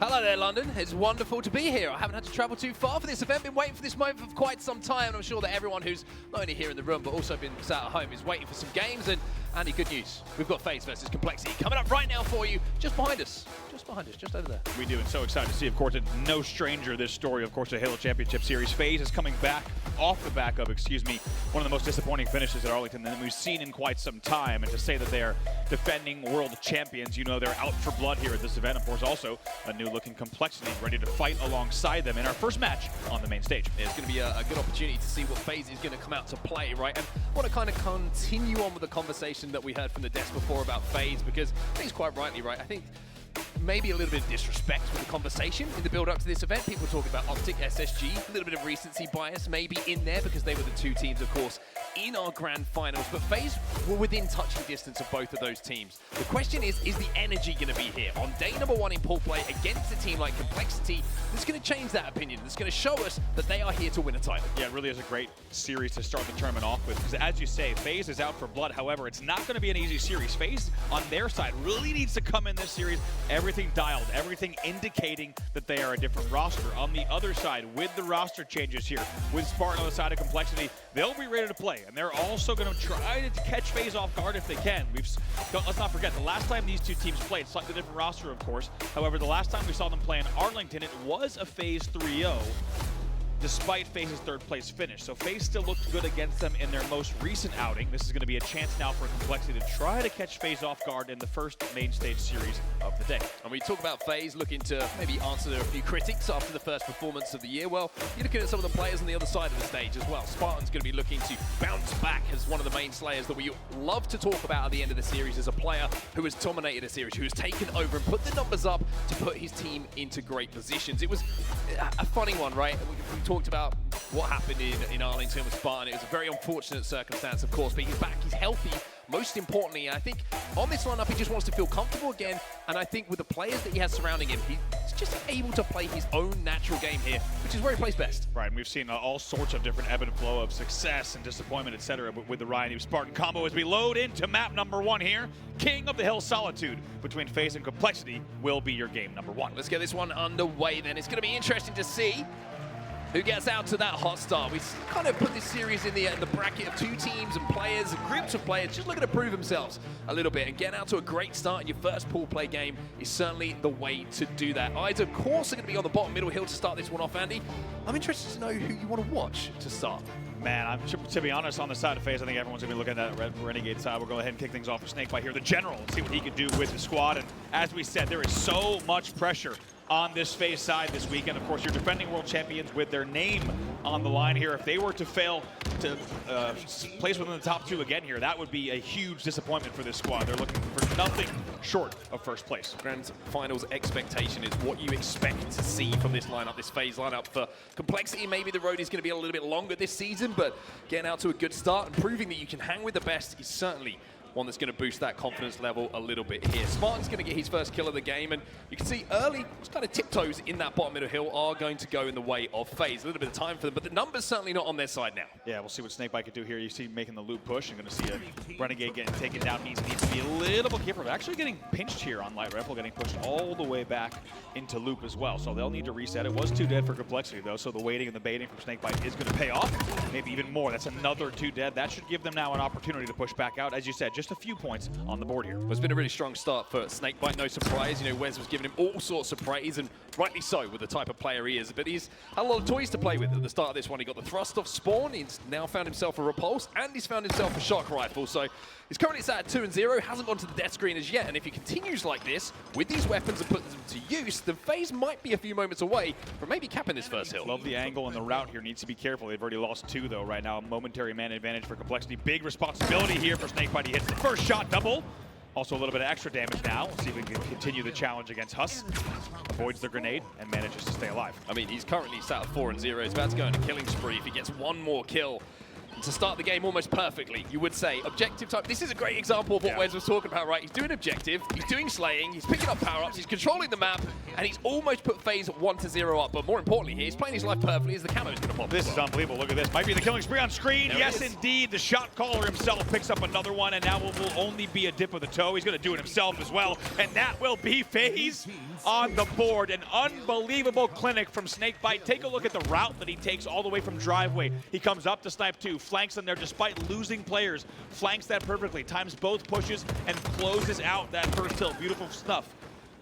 Hello there, London. It's wonderful to be here. I haven't had to travel too far for this event. Been waiting for this moment for quite some time. And I'm sure that everyone who's not only here in the room, but also been sat at home is waiting for some games. And Andy, good news. We've got FaZe versus Complexity coming up right now for you, just behind us. Just behind us, just over there. We do, and so excited to see, of course, it's no stranger, this story, of course, the Halo Championship Series. FaZe is coming back off the back of, one of the most disappointing finishes at Arlington that we've seen in quite some time. And to say that they are defending world champions, you know they're out for blood here at this event. Of course, also a new-looking Complexity ready to fight alongside them in our first match on the main stage. It's going to be a good opportunity to see what FaZe is going to come out to play, right? And I want to kind of continue on with the conversation that we heard from the desk before about FaZe, because I think it's quite rightly right. I think maybe a little bit of disrespect with the conversation in the build-up to this event. People talking about Optic, SSG, a little bit of recency bias maybe in there because they were the two teams, of course, in our grand finals. But FaZe were within touching distance of both of those teams. The question is the energy going to be here on day number one in pool play against a team like Complexity that's going to change that opinion? That's going to show us that they are here to win a title. Yeah, it really is a great series to start the tournament off with, because as you say, FaZe is out for blood. However, it's not going to be an easy series. FaZe on their side really needs to come in this series everything dialed, everything indicating that they are a different roster. On the other side, with the roster changes here, with Spartan on the side of Complexity, they'll be ready to play, and they're also going to try to catch FaZe off guard if they can. Let's not forget, the last time these two teams played, slightly different roster, of course. However, the last time we saw them play in Arlington, it was a FaZe 3-0. Despite FaZe's third place finish. So FaZe still looked good against them in their most recent outing. This is going to be a chance now for Complexity to try to catch FaZe off guard in the first main stage series of the day. And we talk about FaZe looking to maybe answer a few critics after the first performance of the year. Well, you're looking at some of the players on the other side of the stage as well. Spartan's going to be looking to bounce back as one of the main slayers that we love to talk about at the end of the series, as a player who has dominated a series, who has taken over and put the numbers up to put his team into great positions. It was a funny one, right? We talked about what happened in Arlington with Spartan. It was a very unfortunate circumstance, of course, but he's back, he's healthy. Most importantly, I think on this lineup, he just wants to feel comfortable again. And I think with the players that he has surrounding him, he's just able to play his own natural game here, which is where he plays best. Right, and we've seen all sorts of different ebb and flow of success and disappointment, etc. with the RyaNoob Spartan combo as we load into map number one here. King of the Hill Solitude between FaZe and Complexity will be your game number one. Let's get this one underway then. It's going to be interesting to see who gets out to that hot start. We kind of put this series in the bracket of two teams and players and groups of players just looking to prove themselves a little bit, and getting out to a great start in your first pool play game is certainly the way to do that. Eyes, of course, are going to be on the bottom middle hill to start this one off, Andy. I'm interested to know who you want to watch to start. Man, to be honest, on the side of FaZe, I think everyone's going to be looking at that Renegade side. We'll go ahead and kick things off with SnakeBite here, the general, and see what he can do with the squad. And as we said, there is so much pressure on this FaZe side this weekend. Of course, you're defending world champions with their name on the line here. If they were to fail to place within the top two again here, that would be a huge disappointment for this squad. They're looking for nothing short of first place. Grand Finals expectation is what you expect to see from this lineup, this FaZe lineup. For Complexity, maybe the road is going to be a little bit longer this season, but getting out to a good start and proving that you can hang with the best is certainly one that's going to boost that confidence level a little bit here. Spartan's going to get his first kill of the game, and you can see early, just kind of tiptoes in that bottom middle hill are going to go in the way of FaZe. A little bit of time for them, but the numbers certainly not on their side now. Yeah, we'll see what SnakeBite can do here. You see making the loop push, and going to see a Renegade getting taken down. Needs to be a little bit careful. Actually getting pinched here on Light Rifle, getting pushed all the way back into loop as well. So they'll need to reset. It was 2 dead for Complexity, though, so the waiting and the baiting from SnakeBite is going to pay off. Maybe even more. That's another 2 dead. That should give them now an opportunity to push back out. As you said, just a few points on the board here. Well, it's been a really strong start for SnakeBite, no surprise. You know, Wes was giving him all sorts of praise, and rightly so with the type of player he is. But he's had a lot of toys to play with at the start of this one. He got the thrust off Spawn, he's now found himself a Repulse, and he's found himself a Shock Rifle. So he's currently sat at 2-0, hasn't gone to the death screen as yet. And if he continues like this, with these weapons and puts them to use, the FaZe might be a few moments away from maybe capping this first hill. Love the angle and the route here. Needs to be careful. They've already lost 2, though, right now. A momentary man advantage for Complexity. Big responsibility here for SnakeBite. He hits the first shot double. Also a little bit of extra damage now. Let's see if we can continue the challenge against Huss. Avoids the grenade and manages to stay alive. I mean, he's currently sat at 4-0. He's about to go on a killing spree. If he gets one more kill to start the game almost perfectly, you would say. Objective type. This is a great example of what Wes was talking about, right? He's doing objective, he's doing slaying, he's picking up power-ups, he's controlling the map, and he's almost put FaZe 1-0 up. But more importantly here, he's playing his life perfectly as the camo's going to pop. This is unbelievable. Look at this. Might be the killing spree on screen. There yes, indeed. The shot caller himself picks up another one, and now it will only be a dip of the toe. He's going to do it himself as well, and that will be FaZe on the board. An unbelievable clinic from SnakeBite. Take a look at the route that he takes all the way from driveway. He comes up to snipe 2, flanks them there despite losing players, flanks that perfectly, times both pushes, and closes out that first hill. Beautiful stuff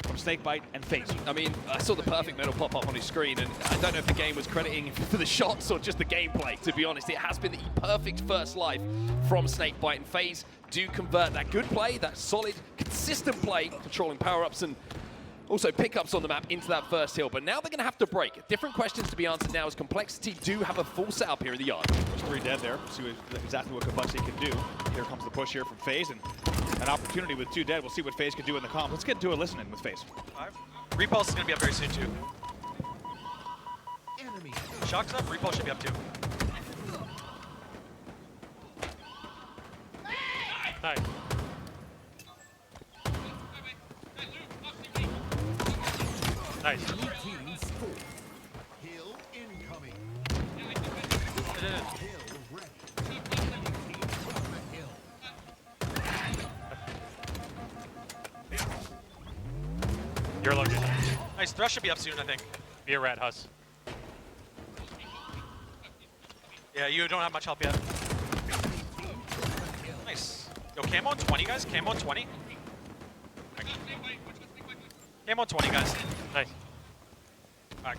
from SnakeBite and FaZe. I mean, I saw the perfect medal pop up on his screen, and I don't know if the game was crediting for the shots or just the gameplay, to be honest. It has been the perfect first life from SnakeBite, and FaZe do convert that good play, that solid, consistent play, controlling power-ups and also pickups on the map into that first hill. But now they're going to have to break. Different questions to be answered now as Complexity do have a full setup here in the yard. There's 3 dead there. See exactly what Complexity can do. Here comes the push here from FaZe, and an opportunity with 2 dead. We'll see what FaZe can do in the comp. Let's get into a listening with FaZe. Repulse is going to be up very soon too. Shock's up, Repulse should be up too. Nice. Nice. Hill incoming. You're loaded. Nice, Thrush should be up soon, I think. Be a rat, Huss. Yeah, you don't have much help yet. Nice. Yo, cam on 20, guys. Cam on 20. Cam on 20, guys. Nice.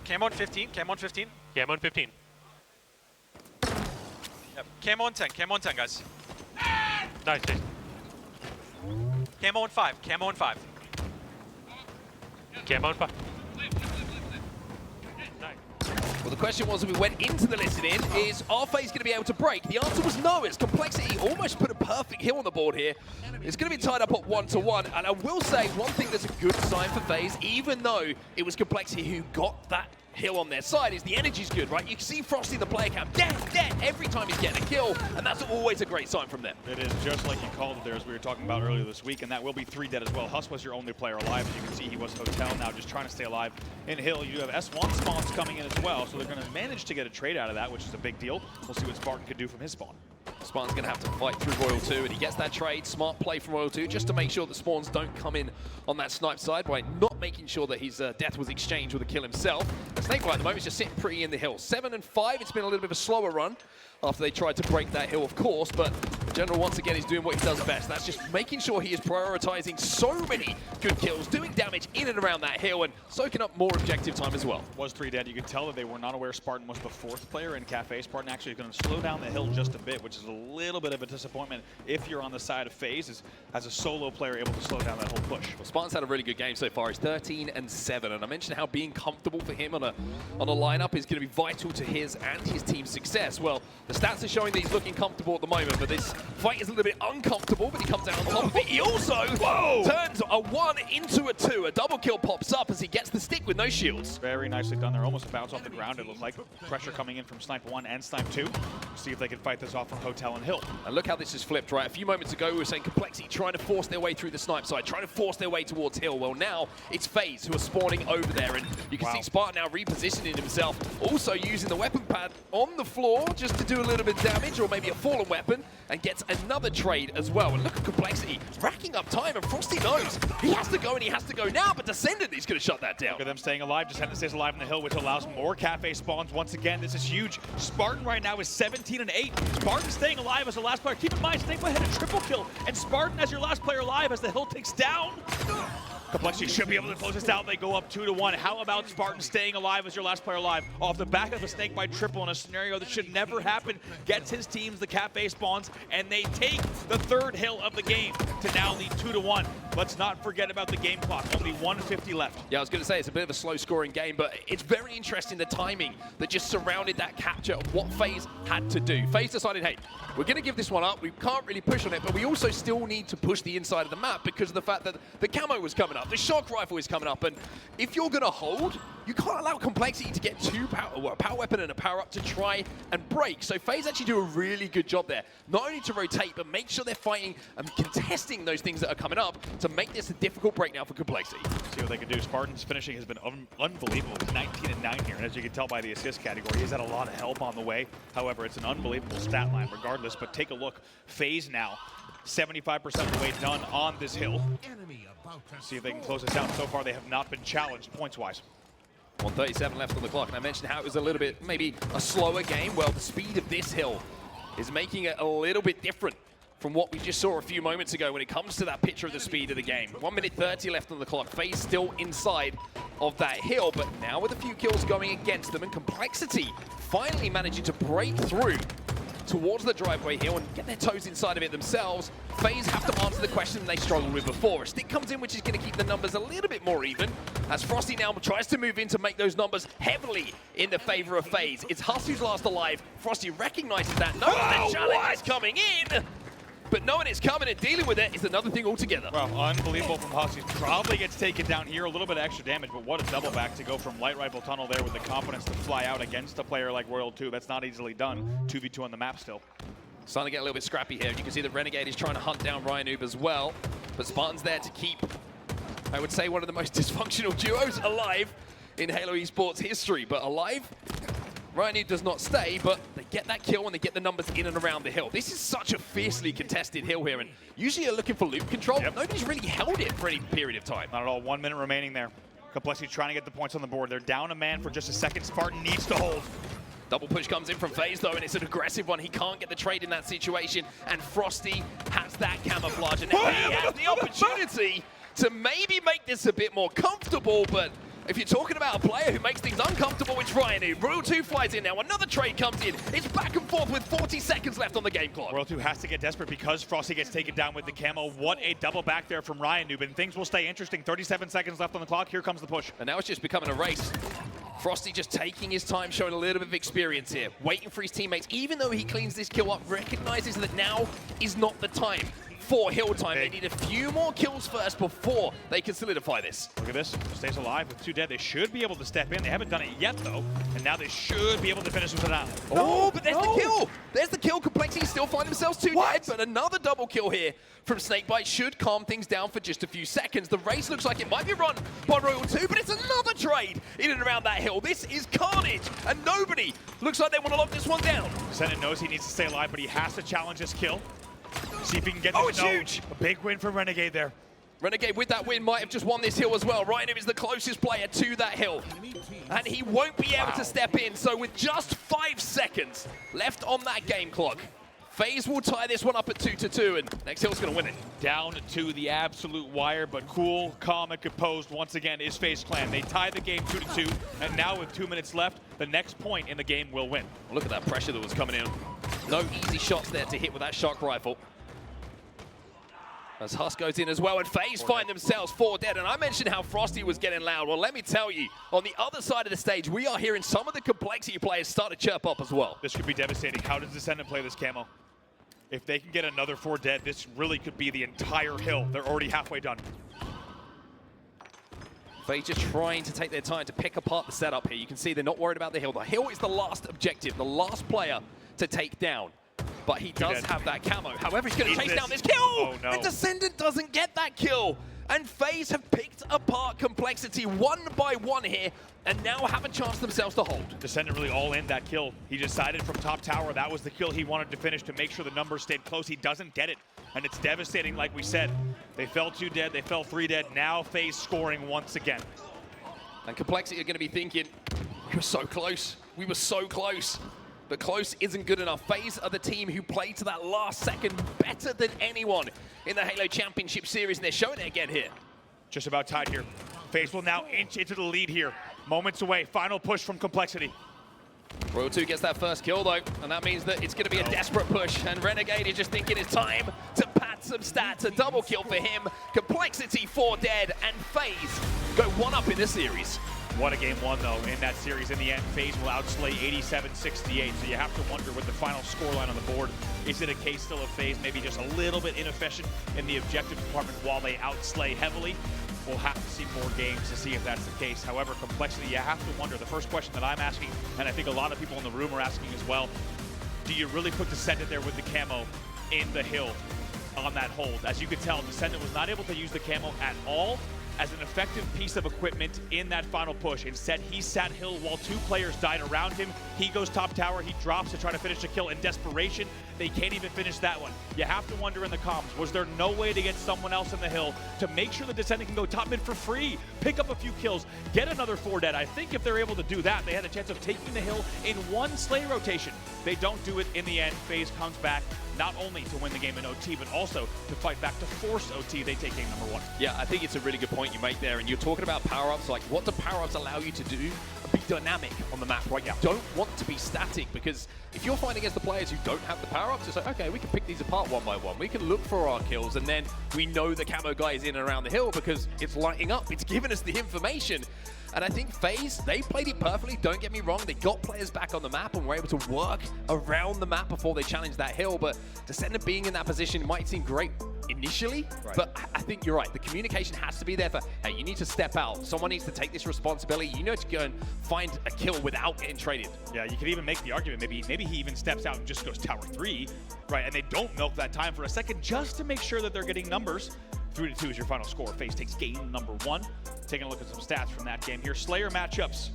Cam on 15. Cam on 15. Cam on 15. Yep. Cam on 10. Cam on 10, guys. Nice, Jason. Cam on 5. Cam on 5. Cam on 5. Nice. Well, the question was, as we went into the listening, is are FaZe going to be able to break? The answer was no. It's Complexity almost put a perfect hill on the board here. It's going to be tied up at 1-1. And I will say one thing that's a good sign for FaZe, even though it was Complexity who got that hill on their side, is the energy's good, right? You can see Frosty in the player cam, dead, every time he's getting a kill, and that's always a great sign from them. It is just like you called it there, as we were talking about earlier this week, and that will be 3 dead as well. Huss was your only player alive. As you can see, he was Hotel now, just trying to stay alive. In Hill, you have S1 spawns coming in as well, so they're going to manage to get a trade out of that, which is a big deal. We'll see what Spartan can do from his spawn. Spartan's going to have to fight through Royal 2, and he gets that trade. Smart play from Royal 2, just to make sure that spawns don't come in on that snipe side by not making sure that his death was exchanged with a kill himself. And SnakeBite at the moment is just sitting pretty in the hill. 7 and 5, it's been a little bit of a slower run after they tried to break that hill, of course, but the General, once again, is doing what he does best. That's just making sure he is prioritizing so many good kills, doing damage in and around that hill, and soaking up more objective time as well. Was 3 dead. You can tell that they were not aware Spartan was the 4th player in Cafe. Spartan actually is going to slow down the hill just a bit, which is a little bit of a disappointment if you're on the side of FaZe, as a solo player able to slow down that whole push. Well, Spartan's had a really good game so far. He's 13 and 7, and I mentioned how being comfortable for him on a lineup is going to be vital to his and his team's success. Well, the stats are showing that he's looking comfortable at the moment, but this fight is a little bit uncomfortable, but he comes out on top of it. He also turns a 1 into a 2. A double kill pops up as he gets the stick with no shields. Very nicely done there. Almost bounce off the ground, it looks like. Pressure coming in from Snipe 1 and Snipe 2. See if they can fight this off from Hotel and Hill. And look how this is flipped, right? A few moments ago, we were saying Complexity trying to force their way through the snipe side, trying to force their way towards Hill. Well, now it's FaZe who are spawning over there, and you can see Spartan now repositioning himself, also using the weapon pad on the floor just to do a little bit of damage, or maybe a fallen weapon, and gets another trade as well. And look at Complexity racking up time, and Frosty knows he has to go, and he has to go now, but Descendant is going to shut that down. Look at them staying alive. Descendant stays alive in the hill, which allows more Cafe spawns once again. This is huge. Spartan right now is 17 and 8. Spartan staying alive as the last player. Keep in mind, SnakeBite had a triple kill, and Spartan as your last player alive as the hill takes down. Complexity should be able to close this out. They go up 2-1. How about Spartan staying alive as your last player alive? Off the back of a SnakeBite triple in a scenario that should never happen. Gets his teams the Cafe spawns, and they take the 3rd hill of the game to now lead 2-1. Let's not forget about the game clock. Only 150 left. Yeah, I was going to say, it's a bit of a slow-scoring game, but it's very interesting the timing that just surrounded that capture of what FaZe had to do. FaZe decided, hey, we're going to give this one up. We can't really push on it, but we also still need to push the inside of the map because of the fact that the camo was coming up. The shock rifle is coming up, and if you're going to hold, you can't allow Complexity to get two a power weapon and a power up to try and break. So FaZe actually do a really good job there. Not only to rotate, but make sure they're fighting and contesting those things that are coming up to make this a difficult break now for Complexity. See what they can do. Spartan's finishing has been unbelievable. He's 19-9 here, and as you can tell by the assist category, he's had a lot of help on the way. However, it's an unbelievable stat line regardless, but take a look. FaZe now, 75% of the way done on this hill. See if they can close this out. So far, they have not been challenged points-wise. 1:37 left on the clock, and I mentioned how it was a little bit, maybe a slower game. Well, the speed of this hill is making it a little bit different from what we just saw a few moments ago when it comes to that picture of the speed of the game. 1:30 left on the clock. FaZe still inside of that hill, but now with a few kills going against them and Complexity finally managing to break through towards the driveway here and get their toes inside of it themselves, FaZe have to answer the question they struggled with before. A stick comes in, which is going to keep the numbers a little bit more even, as Frosty now tries to move in to make those numbers heavily in the favor of FaZe. It's Huss who's last alive. Frosty recognizes that. No, the challenge is coming in, but knowing it's coming and dealing with it is another thing altogether. Well, unbelievable from Huss. He probably gets taken down here, a little bit of extra damage, but what a double back to go from light rifle tunnel there with the confidence to fly out against a player like Royal 2. That's not easily done. 2v2 on the map still. Starting to get a little bit scrappy here. You can see that Renegade is trying to hunt down RyaNoob as well, but Spartan's there to keep, I would say, one of the most dysfunctional duos alive in Halo Esports history. But alive, RyaNoob does not stay, but they get that kill and they get the numbers in and around the hill. This is such a fiercely contested hill here, and usually you're looking for loop control. Yep. Nobody's really held it for any period of time. Not at all. 1 minute remaining there. Complexity trying to get the points on the board. They're down a man for just a second. Spartan needs to hold. Double push comes in from FaZe though, and it's an aggressive one. He can't get the trade in that situation, and Frosty has that camouflage, and now he has the opportunity to maybe make this a bit more comfortable, but if you're talking about a player who makes things uncomfortable, it's RyaNoob. Royal 2 flies in now. Another trade comes in. It's back and forth with 40 seconds left on the game clock. Royal 2 has to get desperate because Frosty gets taken down with the camo. What a double back there from RyaNoob, and things will stay interesting. 37 seconds left on the clock. Here comes the push. And now it's just becoming a race. Frosty just taking his time, showing a little bit of experience here. Waiting for his teammates, even though he cleans this kill up, recognizes that now is not the time for hill time. They need a few more kills first before they can solidify this. Look at this. Stays alive with 2 dead. They should be able to step in. They haven't done it yet, though. And now they should be able to finish with it out. Oh, but there's the kill. There's the kill. Complexity still find themselves 2 dead, but another double kill here from SnakeBite should calm things down for just a few seconds. The race looks like it might be run by Royal 2, but it's another trade in and around that hill. This is carnage, and nobody looks like they want to lock this one down. Descendant knows he needs to stay alive, but he has to challenge this kill. See if he can get this. It's huge. A big win for Renegade there. Renegade with that win might have just won this hill as well. RyaNoob is the closest player to that hill, and he won't be able to step in. So with just 5 seconds left on that game clock, FaZe will tie this one up at 2-2, and next hill's gonna win it. Down to the absolute wire, but cool, calm, and composed once again is FaZe Clan. They tie the game 2-2, and now with 2 minutes left, the next point in the game will win. Look at that pressure that was coming in. No easy shots there to hit with that shock rifle. As Huss goes in as well, and FaZe find themselves 4 dead. And I mentioned how Frosty was getting loud. Well, let me tell you, on the other side of the stage, we are hearing some of the Complexity players start to chirp up as well. This could be devastating. How does Descendant play this camo? If they can get another 4 dead, this really could be the entire hill. They're already halfway done. FaZe just trying to take their time to pick apart the setup here. You can see they're not worried about the hill. The hill is the last objective, the last player to take down. But he does have that camo. However, he's going to chase down this kill. Oh, no. And Descendant doesn't get that kill. And FaZe have picked apart Complexity 1 by 1 here, and now have a chance themselves to hold. Descendant really all in that kill. He decided from top tower that was the kill he wanted to finish to make sure the numbers stayed close. He doesn't get it, and it's devastating like we said. They fell 2 dead, they fell 3 dead. Now FaZe scoring once again. And Complexity are going to be thinking, we were so close. We were so close. But close isn't good enough. FaZe are the team who played to that last second better than anyone in the Halo Championship Series, and they're showing it again here. Just about tied here. FaZe will now inch into the lead here. Moments away, final push from Complexity. Royal 2 gets that first kill though, and that means that it's going to be a desperate push, and Renegade is just thinking it's time to pad some stats. A double kill for him. Complexity 4 dead, and FaZe go 1-up in this series. What a game 1 though in that series. In the end, FaZe will outslay 87-68. So you have to wonder with the final scoreline on the board, is it a case still of FaZe maybe just a little bit inefficient in the objective department while they outslay heavily? we'll have to see more games to see if that's the case. However, Complexity, you have to wonder, the first question that I'm asking, and I think a lot of people in the room are asking as well, do you really put Descendant there with the camo in the hill on that hold? As you could tell, Descendant was not able to use the camo at all as an effective piece of equipment in that final push. Instead, he sat hill while 2 players died around him. He goes top tower, he drops to try to finish the kill in desperation. They can't even finish that one. You have to wonder in the comms, was there no way to get someone else in the hill to make sure the Descendant can go top mid for free, pick up a few kills, get another 4 dead? I think if they're able to do that, they had a chance of taking the hill in 1 Slay rotation. They don't do it in the end. FaZe comes back not only to win the game in OT, but also to fight back to force OT. They take game number 1. Yeah, I think it's a really good point you make there, and you're talking about power-ups. Like, what do power-ups allow you to do? Be dynamic on the map, right? You don't want to be static, because if you're fighting against the players who don't have the power-ups, it's like, okay, we can pick these apart one by one. We can look for our kills, and then we know the camo guy is in and around the hill because it's lighting up. It's giving us the information. And I think FaZe, they played it perfectly, don't get me wrong. They got players back on the map and were able to work around the map before they challenged that hill. But Descendant being in that position might seem great initially, but I think you're right. The communication has to be there for, hey, you need to step out. Someone needs to take this responsibility. You know, to go and find a kill without getting traded. Yeah, you could even make the argument, maybe he even steps out and just goes tower 3, right? And they don't milk that time for a second just to make sure that they're getting numbers. 3-2 is your final score. FaZe takes game number 1. Taking a look at some stats from that game here. Slayer matchups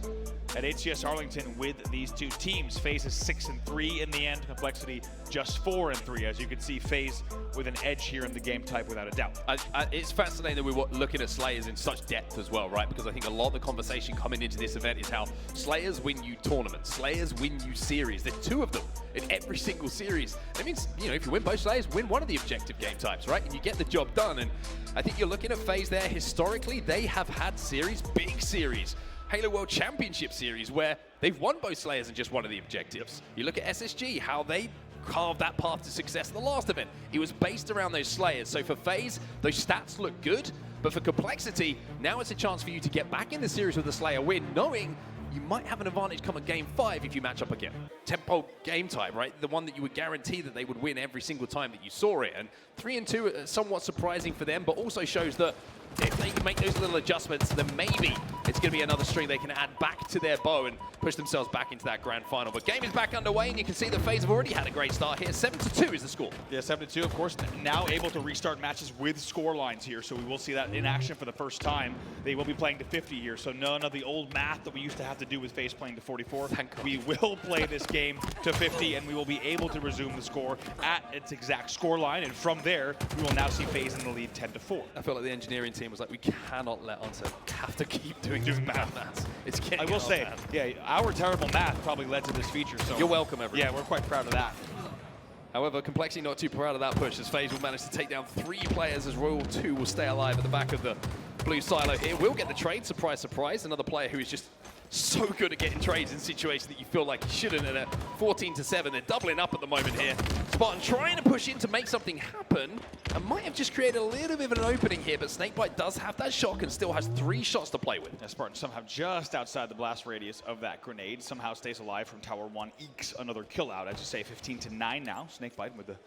at HCS Arlington with these 2 teams. FaZe is 6-3 in the end. Complexity just 4-3. As you can see, FaZe with an edge here in the game type without a doubt. It's fascinating that we were looking at Slayers in such depth as well, right? Because I think a lot of the conversation coming into this event is how Slayers win you tournaments. Slayers win you series. There's 2 of them in every single series. That means, you know, if you win both Slayers, win one of the objective game types, right? And you get the job done. And I think you're looking at FaZe there. Historically, they have had series, big series, Halo World Championship series, where they've won both Slayers and just one of the objectives. You look at SSG, how they carved that path to success in the last event. It was based around those Slayers. So for FaZe, those stats look good, but for Complexity, now it's a chance for you to get back in the series with a Slayer win, knowing you might have an advantage come at game 5 if you match up again. Tempo game type, right? The one that you would guarantee that they would win every single time that you saw it. And 3-2 are somewhat surprising for them, but also shows that if they can make those little adjustments, then maybe it's going to be another string they can add back to their bow and push themselves back into that grand final. But game is back underway, and you can see the FaZe have already had a great start here. 7-2 is the score. Yeah, 7-2, of course, now able to restart matches with score lines here, so we will see that in action for the first time. They will be playing to 50 here, so none of the old math that we used to have to do with FaZe playing to 44. We will play this game to 50, and we will be able to resume the score at its exact score line, and from there, we will now see FaZe in the lead 10-4. I feel like the engineering team was like, we cannot let Onset have to keep doing math. It's getting I will say, yeah, our terrible math probably led to this feature. So you're welcome, everyone. Yeah, we're quite proud of that. However, Complexity not too proud of that push, as FaZe will manage to take down 3 players, as Royal 2 will stay alive at the back of the blue silo here. Will get the trade, surprise, surprise. Another player who is just so good at getting trades in situations that you feel like he shouldn't. And at 14-7, they're doubling up at the moment here. Spartan trying to push in to make something happen, and might have just created a little bit of an opening here, but SnakeBite does have that shock and still has 3 shots to play with. Yeah, Spartan somehow just outside the blast radius of that grenade, somehow stays alive from Tower 1, ekes another kill out. As you say, 15-9 now. SnakeBite with the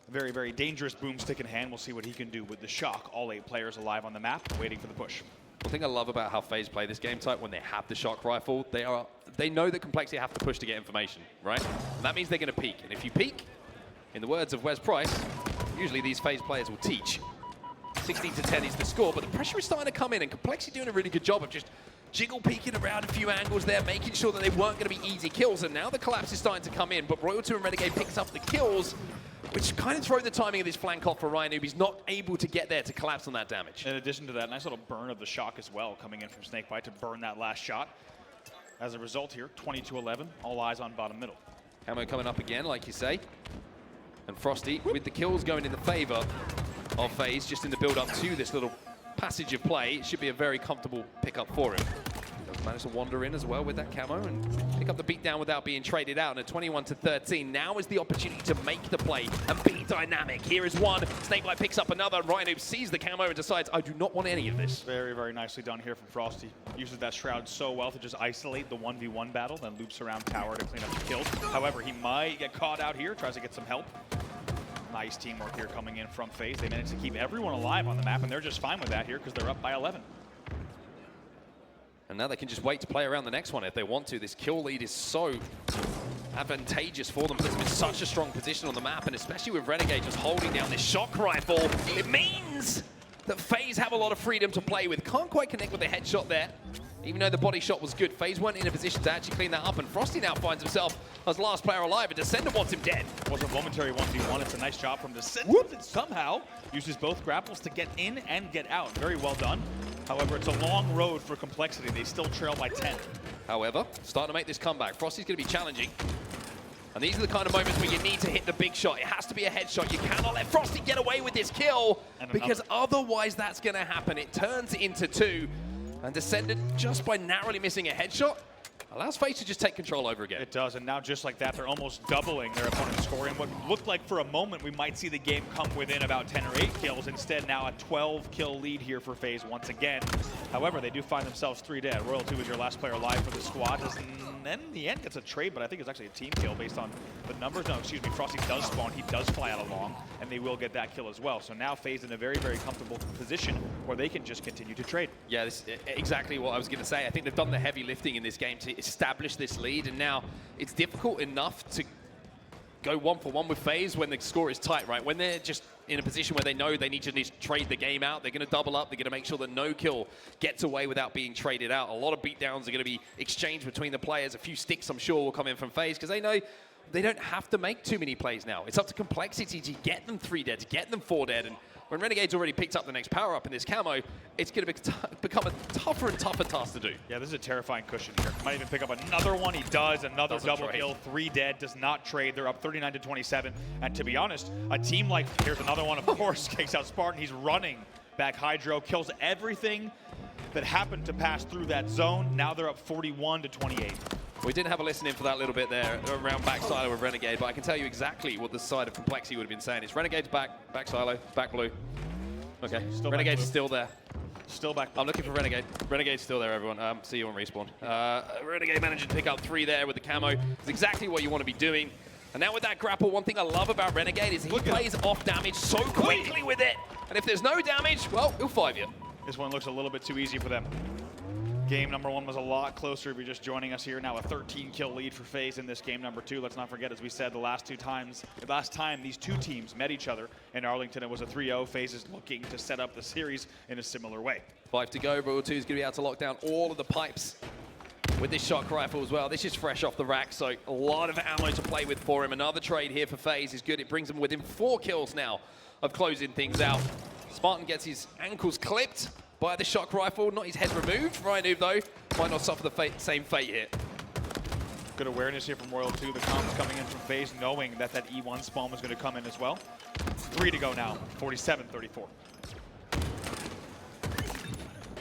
very, very dangerous boomstick in hand. We'll see what he can do with the shock. All 8 players alive on the map, waiting for the push. One thing I love about how FaZe play this game type, when they have the shock rifle, they know that Complexity have to push to get information, right? And that means they're going to peek. And if you peek, in the words of Wes Price, usually these FaZe players will teach. 16-10 is the score, but the pressure is starting to come in, and Complexity doing a really good job of just jiggle peeking around a few angles there, making sure that they weren't going to be easy kills. And now the collapse is starting to come in, but Royal 2 and Renegade picks up the kills, which kind of throw the timing of this flank off for RyaNoob. He's not able to get there to collapse on that damage. In addition to that, nice little burn of the shock as well, coming in from SnakeBite to burn that last shot. As a result here, 22-11, all eyes on bottom middle. Camo coming up again, like you say. And Frosty, with the kills going in the favor of FaZe, just in the build-up to this little passage of play, it should be a very comfortable pickup for him. Does manage to wander in as well with that camo and pick up the beatdown without being traded out. And at 21-13, now is the opportunity to make the play and be dynamic. Here is one. SnakeBite picks up another. RyaNoob sees the camo and decides, I do not want any of this. Very, very nicely done here from Frosty. Uses that shroud so well to just isolate the 1v1 battle, then loops around tower to clean up the kills. However, he might get caught out here, tries to get some help. Nice teamwork here coming in from FaZe. They managed to keep everyone alive on the map, and they're just fine with that here because they're up by 11. And now they can just wait to play around the next one if they want to. This kill lead is so advantageous for them. It's been such a strong position on the map, and especially with Renegade just holding down this shock rifle, it means that FaZe have a lot of freedom to play with. Can't quite connect with the headshot there. Even though the body shot was good, FaZe weren't in a position to actually clean that up, and Frosty now finds himself as last player alive, and Descendant wants him dead. It was a momentary 1v1. It's a nice job from Descendant, and somehow uses both grapples to get in and get out. Very well done. However, it's a long road for Complexity. They still trail by 10. However, starting to make this comeback. Frosty's going to be challenging. And these are the kind of moments where you need to hit the big shot. It has to be a headshot. You cannot let Frosty get away with this kill, because otherwise that's going to happen. It turns into 2. And Descendant, just by narrowly missing a headshot, allows FaZe to just take control over again. It does, and now just like that, they're almost doubling their opponent's score. And what looked like for a moment we might see the game come within about 10 or 8 kills. Instead, now a 12-kill lead here for FaZe once again. However, they do find themselves 3 dead. Royal2 is your last player alive for the squad. And then in the end gets a trade, but I think it's actually a team kill based on the numbers. No, excuse me, Frosty does spawn. He does fly out along, and they will get that kill as well. So now FaZe in a very, very comfortable position where they can just continue to trade. Yeah, this is exactly what I was going to say. I think they've done the heavy lifting in this game to establish this lead, and now it's difficult enough to go 1-for-1 with FaZe when the score is tight, right? When they're just in a position where they know they need to trade the game out, they're going to double up, they're going to make sure that no kill gets away without being traded out. A lot of beatdowns are going to be exchanged between the players. A few sticks, I'm sure, will come in from FaZe because they know they don't have to make too many plays now. It's up to Complexity to get them 3 dead, to get them 4 dead, and when Renegade's already picked up the next power-up in this camo, it's going to become a tougher and tougher task to do. Yeah, this is a terrifying cushion here. Might even pick up another one. He does. Another double kill. 3 dead. Does not trade. They're up 39-27. And to be honest, a team like, here's another one, of course, takes out Spartan. He's running back Hydro, kills everything that happened to pass through that zone. Now they're up 41-28. We didn't have a listen in for that little bit there around back silo with Renegade, but I can tell you exactly what the side of Complexity would have been saying. It's Renegade's back silo, back blue. Okay, still Renegade's still there. Still back. I'm looking for Renegade. Renegade's still there, everyone. See you on respawn. Renegade managed to pick up 3 there with the camo. It's exactly what you want to be doing. And now with that grapple, one thing I love about Renegade is he plays off damage so quickly with it. And if there's no damage, well, he'll 5 you. This one looks a little bit too easy for them. Game number 1 was a lot closer. If you're just joining us here, now a 13-kill lead for FaZe in this game number 2. Let's not forget, as we said, the last time these 2 teams met each other in Arlington, it was a 3-0. FaZe is looking to set up the series in a similar way. 5 to go. Royal2 is going to be able to lock down all of the pipes with this shock rifle as well. This is fresh off the rack, so a lot of ammo to play with for him. Another trade here for FaZe is good. It brings him within 4 kills now of closing things out. Spartan gets his ankles clipped by the shock rifle, not his head removed. RyaNoob, though, might not suffer the same fate here. Good awareness here from Royal2. The comms coming in from FaZe, knowing that that E1 spawn was going to come in as well. 3 to go now, 47-34.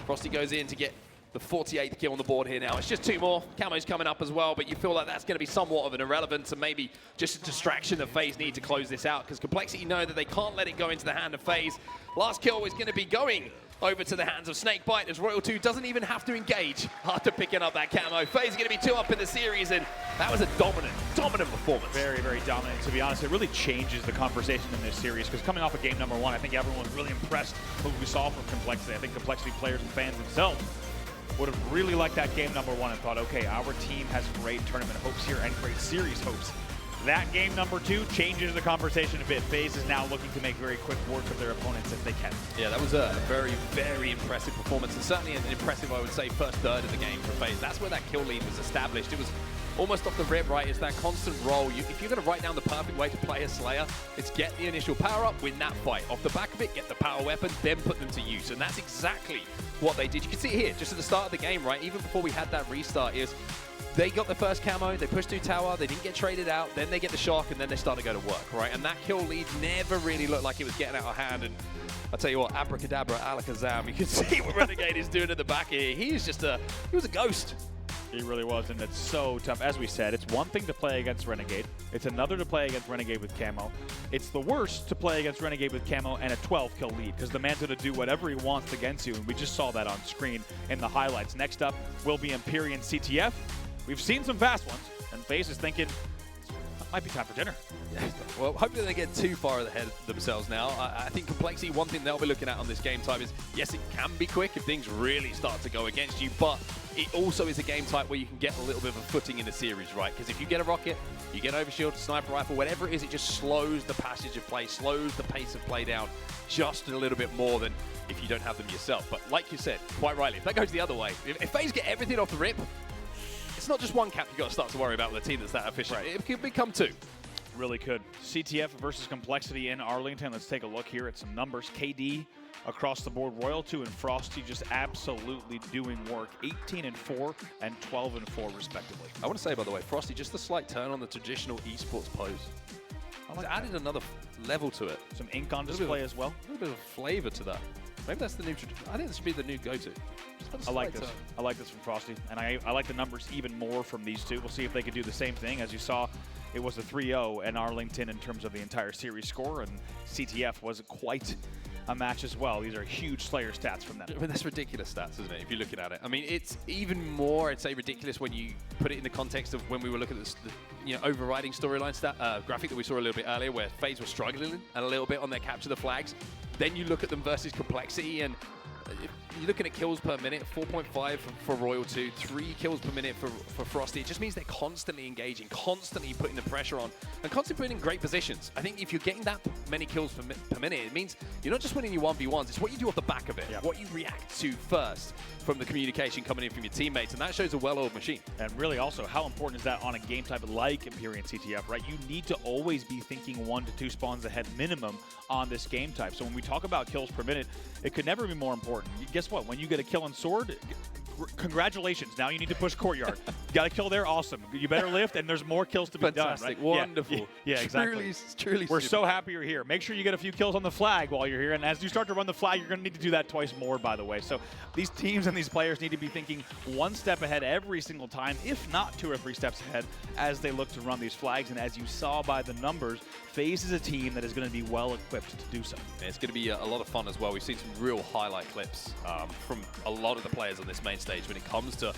Frosty goes in to get the 48th kill on the board here now. It's just 2 more. Camo's coming up as well, but you feel like that's going to be somewhat of an irrelevance and maybe just a distraction that FaZe need to close this out, because Complexity know that they can't let it go into the hand of FaZe. Last kill is going to be going over to the hands of SnakeBite, as Royal2 doesn't even have to engage after picking up that camo. FaZe is going to be 2 up in the series, and that was a dominant performance. Very, very dominant. To be honest, it really changes the conversation in this series, because coming off of game number 1, I think everyone was really impressed with what we saw from Complexity. I think Complexity players and fans themselves would have really liked that game number 1 and thought, okay, our team has great tournament hopes here and great series hopes. That game number 2 changes the conversation a bit. FaZe is now looking to make very quick work of their opponents if they can. Yeah, that was a very, very impressive performance, and certainly an impressive, I would say, first third of the game for FaZe. That's where that kill lead was established. It was almost off the rip, right? It's that constant roll. If you're going to write down the perfect way to play a Slayer, it's get the initial power-up, win that fight. Off the back of it, get the power weapon, then put them to use. And that's exactly what they did. You can see it here, just at the start of the game, right? Even before we had that restart, is they got the first camo, they pushed through tower, they didn't get traded out, then they get the shock, and then they start to go to work, right? And that kill lead never really looked like it was getting out of hand. And I'll tell you what, abracadabra, alakazam, you can see what Renegade is doing at the back here. He was a ghost. He really was, and it's so tough. As we said, it's one thing to play against Renegade. It's another to play against Renegade with camo. It's the worst to play against Renegade with camo and a 12-kill lead, because the man's going to do whatever he wants against you, and we just saw that on screen in the highlights. Next up will be Empyrean CTF. We've seen some fast ones, and FaZe is thinking, Might be time for dinner. Well, hopefully they get too far ahead of themselves now. I think complexity, one thing they'll be looking at on this game type is, yes, it can be quick if things really start to go against you, but it also is a game type where you can get a little bit of a footing in the series, right? Because if you get a rocket, you get overshield, sniper rifle, whatever it is, it just slows the passage of play, slows the pace of play down just a little bit more than if you don't have them yourself. But like you said, quite rightly, if that goes the other way, if FaZe get everything off the rip, it's not just one cap you've got to start to worry about with a team that's that efficient. Right. It could become two. Really could. CTF versus Complexity in Arlington. Let's take a look here at some numbers. KD across the board. Royal2 and Frosty just absolutely doing work. 18-4 and 12-4 respectively. I want to say, by the way, Frosty, just a slight turn on the traditional esports pose. It's added another level to it. Some ink on display as well. A little bit of flavor to that. Maybe that's the new. I think this should be the new go-to. I like this. I like this from Frosty, and I like the numbers even more from these two. We'll see if they can do the same thing. As you saw, it was a 3-0 in Arlington in terms of the entire series score, and CTF was quite a match as well. These are huge Slayer stats from them. I mean, that's ridiculous stats, isn't it, if you're looking at it? I mean, it's even more, I'd say, ridiculous when you put it in the context of when we were looking at the overriding storyline graphic that we saw a little bit earlier, where FaZe was struggling a little bit on their capture the flags. Then you look at them versus Complexity, and you're looking at kills per minute, 4.5 for Royal2, 3 kills per minute for Frosty. It just means they're constantly engaging, constantly putting the pressure on, and constantly putting in great positions. I think if you're getting that many kills per minute, it means you're not just winning your 1v1s, it's what you do off the back of it, what you react to first from the communication coming in from your teammates, and that shows a well-oiled machine. And really also, how important is that on a game type like Empyrean CTF, right? You need to always be thinking 1 to 2 spawns ahead minimum on this game type. So when we talk about kills per minute, it could never be more important. Guess what? When you get a kill on Sword, congratulations. Now you need to push Courtyard. You got a kill there? Awesome. You better lift, and there's more kills to be done, right? Wonderful. Yeah, exactly. Truly We're so happy you're here. Make sure you get a few kills on the flag while you're here, and as you start to run the flag, you're going to need to do that twice more, by the way. So these teams and these players need to be thinking 1 step ahead every single time, if not 2 or 3 steps ahead, as they look to run these flags. And as you saw by the numbers, FaZe is a team that is going to be well equipped to do so. Yeah, it's going to be a lot of fun as well. We've seen some real highlight clips from a lot of the players on this main stage when it comes to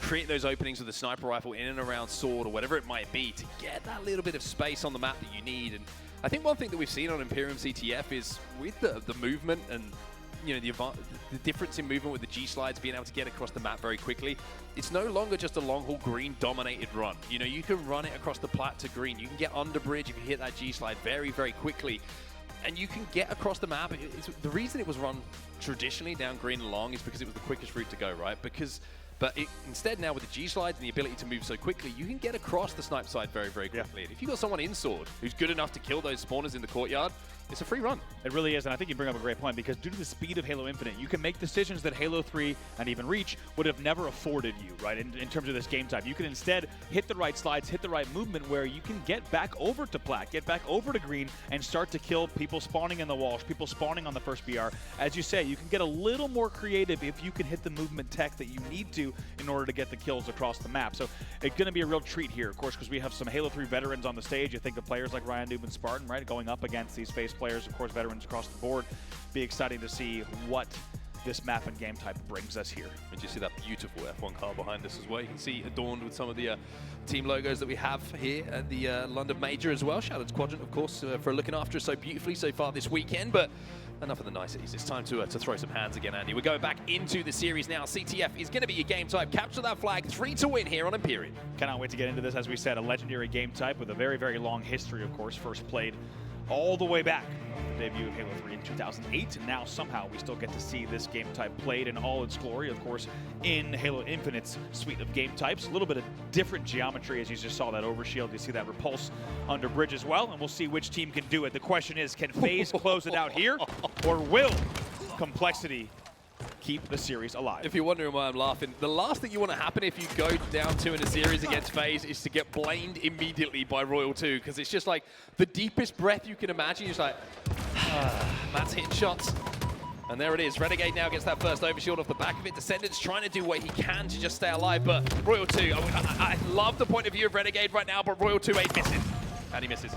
create those openings with the sniper rifle in and around Sword or whatever it might be to get that little bit of space on the map that you need. And I think one thing that we've seen on Empyrean CTF is with the movement and the difference in movement with the G-slides being able to get across the map very quickly, it's no longer just a long-haul green-dominated run. You can run it across the plat to green. You can get under bridge if you hit that G-slide very, very quickly. And you can get across the map. The reason it was run traditionally down green and long is because it was the quickest route to go, right? But instead now with the G-slides and the ability to move so quickly, you can get across the snipe side very, very quickly. Yeah. And if you've got someone in Sword who's good enough to kill those spawners in the courtyard, it's a free run. It really is, and I think you bring up a great point, because due to the speed of Halo Infinite, you can make decisions that Halo 3 and even Reach would have never afforded you, right, in terms of this game type. You can instead hit the right slides, hit the right movement, where you can get back over to plat, get back over to green, and start to kill people spawning in the walls, people spawning on the first BR. As you say, you can get a little more creative if you can hit the movement tech that you need to in order to get the kills across the map. So it's going to be a real treat here, of course, because we have some Halo 3 veterans on the stage. You think of players like RyaNoob and Spartan, right, going up against these FaZe players, of course, veterans across the board. Be exciting to see what this map and game type brings us here. And you see that beautiful F1 car behind us as well. You can see adorned with some of the team logos that we have here at the London Major as well. Shout out to Quadrant, of course, for looking after us so beautifully so far this weekend. But enough of the niceties. It's time to throw some hands again, Andy. We're going back into the series now. CTF is going to be your game type. Capture that flag. 3 to win here on Empyrean. Cannot wait to get into this. As we said, a legendary game type with a very, very long history, of course. First played all the way back the debut of Halo 3 in 2008, and now somehow we still get to see this game type played in all its glory, of course, in Halo Infinite's suite of game types. A little bit of different geometry, as you just saw that overshield. You see that repulse under bridge as well, and we'll see which team can do it. The question is, can FaZe close it out here, or will Complexity keep the series alive? If you're wondering why I'm laughing, the last thing you want to happen if you go down 2 in a series against FaZe is to get blamed immediately by Royal2, because it's just like the deepest breath you can imagine. You're just like, Matt's hitting shots. And there it is. Renegade now gets that first overshield off the back of it. Descendant's trying to do what he can to just stay alive, but Royal2, I love the point of view of Renegade right now, but Royal2 ain't missing. And he misses.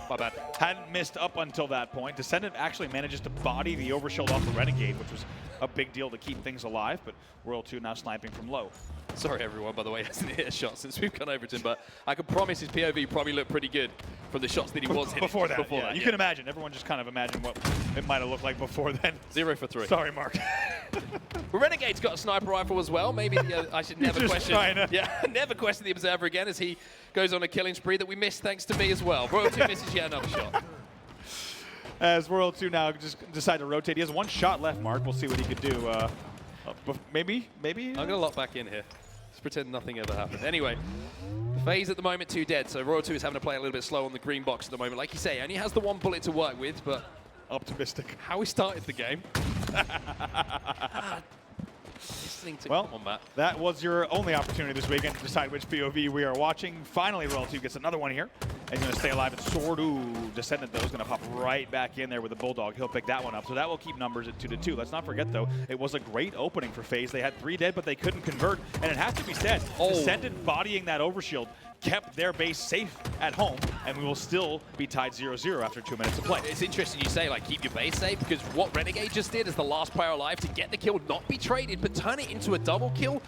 My bad. Hadn't missed up until that point. Descendant actually manages to body the overshield off the Renegade, which was a big deal to keep things alive, but Royal 2 now sniping from low. Sorry everyone, by the way, hasn't hit a shot since we've gone over to him, but I can promise his POV probably looked pretty good from the shots that he was hitting. Before that, you can imagine. Everyone just kind of imagine what it might have looked like before then. 0 for 3. Sorry, Mark. Renegade's got a sniper rifle as well. Maybe I should never question. Never question the Observer again as he goes on a killing spree that we missed thanks to me as well. Royal 2 misses yet another shot. As Royal 2 now just decide to rotate. He has 1 shot left, Mark. We'll see what he could do. Maybe? I'm going to lock back in here. Let's pretend nothing ever happened. Anyway, FaZe at the moment 2 dead, so Royal 2 is having to play a little bit slow on the green box at the moment. Like you say, only has the 1 bullet to work with, but optimistic. How he started the game. Well, that was your only opportunity this weekend to decide which POV we are watching. Finally, Royal 2 gets another one here. And going to stay alive at Sword. Ooh, Descendant, though, is going to pop right back in there with the Bulldog. He'll pick that one up. So that will keep numbers at 2-2. Let's not forget, though, it was a great opening for FaZe. They had 3 dead, but they couldn't convert. And it has to be said, Descendant bodying that overshield kept their base safe at home, and we will still be tied 0-0 after 2 minutes of play. It's interesting you say, like, keep your base safe, because what Renegade just did as the last player alive to get the kill, not be traded, but turn it into a double kill.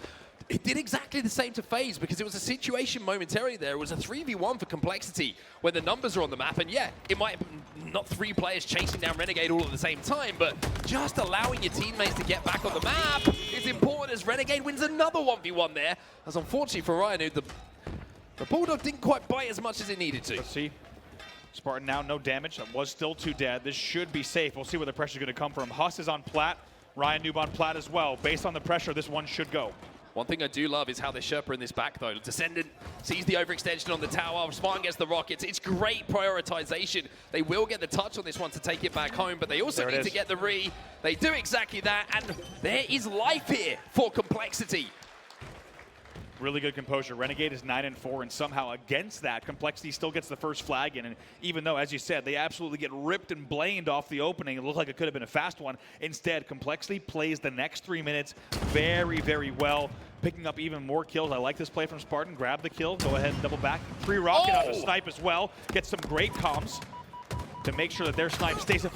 It did exactly the same to FaZe, because it was a situation momentarily there. It was a 3v1 for Complexity when the numbers are on the map. And yeah, it might have been not 3 players chasing down Renegade all at the same time, but just allowing your teammates to get back on the map is important as Renegade wins another 1v1 there. As unfortunately for RyaNoob, the Bulldog didn't quite bite as much as it needed to. Let's see. Spartan now no damage. That was still 2 dead. This should be safe. We'll see where the pressure is going to come from. Huss is on plat. RyaNoob on plat as well. Based on the pressure, this one should go. One thing I do love is how they're Sherpa in this back, though. Descendant sees the overextension on the tower. Spartan gets the rockets. It's great prioritization. They will get the touch on this one to take it back home, but they also need to get the re. They do exactly that, and there is life here for Complexity. Really good composure. Renegade is 9-4, and somehow against that, Complexity still gets the first flag in. And even though, as you said, they absolutely get ripped and blamed off the opening, it looked like it could have been a fast one. Instead, Complexity plays the next 3 minutes very, very well, picking up even more kills. I like this play from Spartan. Grab the kill, go ahead and double back. 3 rocket on the snipe as well. Get some great comms to make sure that their snipe stays at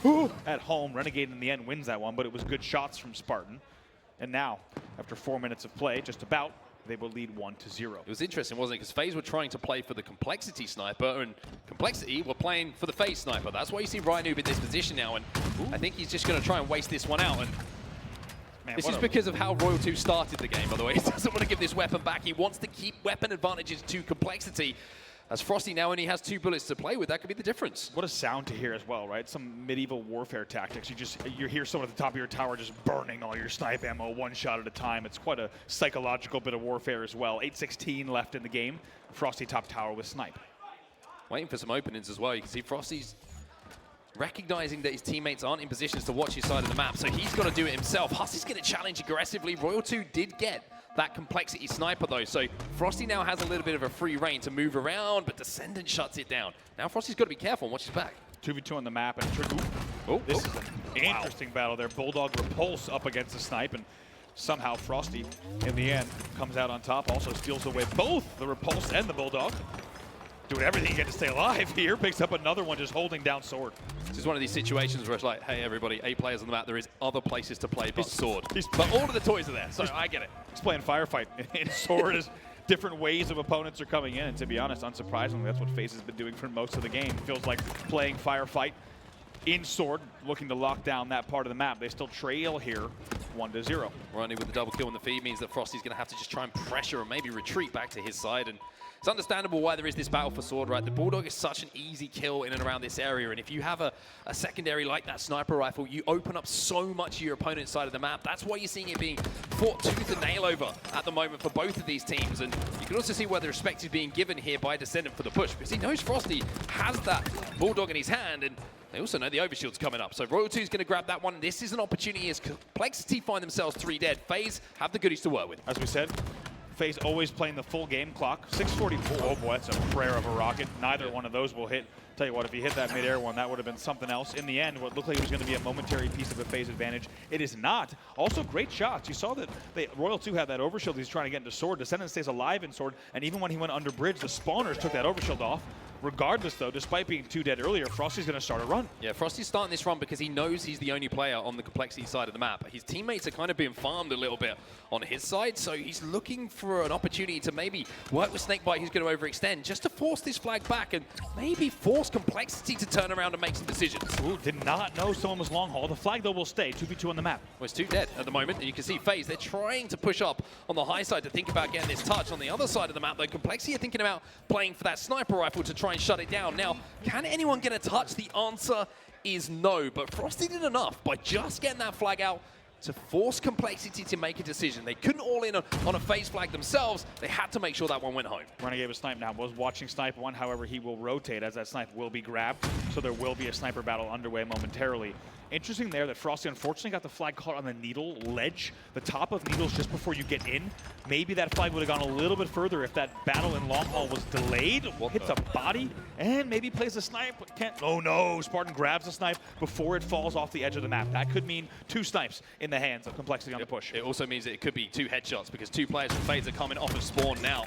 home. Renegade in the end wins that one, but it was good shots from Spartan. And now, after 4 minutes of play, just about, they will lead 1-0. It was interesting, wasn't it? Because FaZe were trying to play for the Complexity sniper, and Complexity were playing for the FaZe sniper. That's why you see RyaNoob in this position now, and I think he's just going to try and waste this one out. And man, this is because of how Royal 2 started the game, by the way. He doesn't want to give this weapon back. He wants to keep weapon advantages to Complexity. As Frosty now only has 2 bullets to play with, that could be the difference. What a sound to hear as well, right? Some medieval warfare tactics. You hear someone at the top of your tower just burning all your snipe ammo 1 shot at a time. It's quite a psychological bit of warfare as well. 8:16 left in the game. Frosty top tower with snipe. Waiting for some openings as well. You can see Frosty's recognizing that his teammates aren't in positions to watch his side of the map, so he's got to do it himself. Huss is going to challenge aggressively. Royal 2 did get that Complexity sniper though, so Frosty now has a little bit of a free reign to move around, but Descendant shuts it down. Now Frosty's got to be careful and watch his back. 2v2 on the map, and this is an interesting battle there. Bulldog repulse up against the snipe, and somehow Frosty, in the end, comes out on top, also steals away both the repulse and the Bulldog. Doing everything he can to stay alive here, picks up another one just holding down Sword. This is one of these situations where it's like, hey everybody, 8 players on the map, there is other places to play but Sword. But all of the toys are there, so I get it. He's playing Firefight in Sword as different waves of opponents are coming in, and to be honest, unsurprisingly, that's what FaZe has been doing for most of the game. Feels like playing Firefight in Sword, looking to lock down that part of the map. They still trail here, 1-0. RyaNoob with the double kill in the feed means that Frosty's going to have to just try and pressure and maybe retreat back to his side, and it's understandable why there is this battle for Sword, right? The Bulldog is such an easy kill in and around this area, and if you have a secondary like that sniper rifle, you open up so much of your opponent's side of the map. That's why you're seeing it being fought tooth and nail over at the moment for both of these teams, and you can also see where the respect is being given here by Descendant for the push, because he knows Frosty has that Bulldog in his hand, and they also know the overshield's coming up. So Royal 2 is going to grab that one. This is an opportunity as Complexity find themselves 3 dead. FaZe have the goodies to work with. As we said, FaZe always playing the full game clock. 6:44. Oh boy, that's a prayer of a rocket. Neither one of those will hit. Tell you what, if he hit that mid-air one, that would have been something else. In the end, what looked like it was going to be a momentary piece of a FaZe advantage, it is not. Also, great shots. You saw that Royal 2 had that overshield he's trying to get into Sword. Descendant stays alive in Sword, and even when he went under bridge, the spawners took that overshield off. Regardless, though, despite being 2 dead earlier, Frosty's going to start a run. Yeah, Frosty's starting this run because he knows he's the only player on the complexity side of the map. His teammates are kind of being farmed a little bit on his side, so he's looking for an opportunity to maybe work with SnakeBite, who's going to overextend, just to force this flag back and maybe force complexity to turn around and make some decisions. Ooh, did not know someone was long haul. The flag, though, will stay. 2v2 on the map. Well, it's 2 dead at the moment, and you can see FaZe, they're trying to push up on the high side to think about getting this touch. On the other side of the map, though, complexity are thinking about playing for that sniper rifle to try and shut it down. Now, can anyone get a touch? The answer is no, but Frosty did enough by just getting that flag out to force complexity to make a decision. They couldn't all in on a FaZe flag themselves. They had to make sure that one went home. Renegade was sniped now. Was watching snipe one. However, he will rotate as that snipe will be grabbed. So there will be a sniper battle underway momentarily. Interesting there that Frosty unfortunately got the flag caught on the needle ledge, the top of needles just before you get in. Maybe that flag would have gone a little bit further if that battle in long haul was delayed. Hits a body and maybe plays a snipe. Can't. Oh no, Spartan grabs the snipe before it falls off the edge of the map. That could mean 2 snipes in the hands of complexity on the push. It also means that it could be 2 headshots because 2 players from FaZe are coming off of spawn now.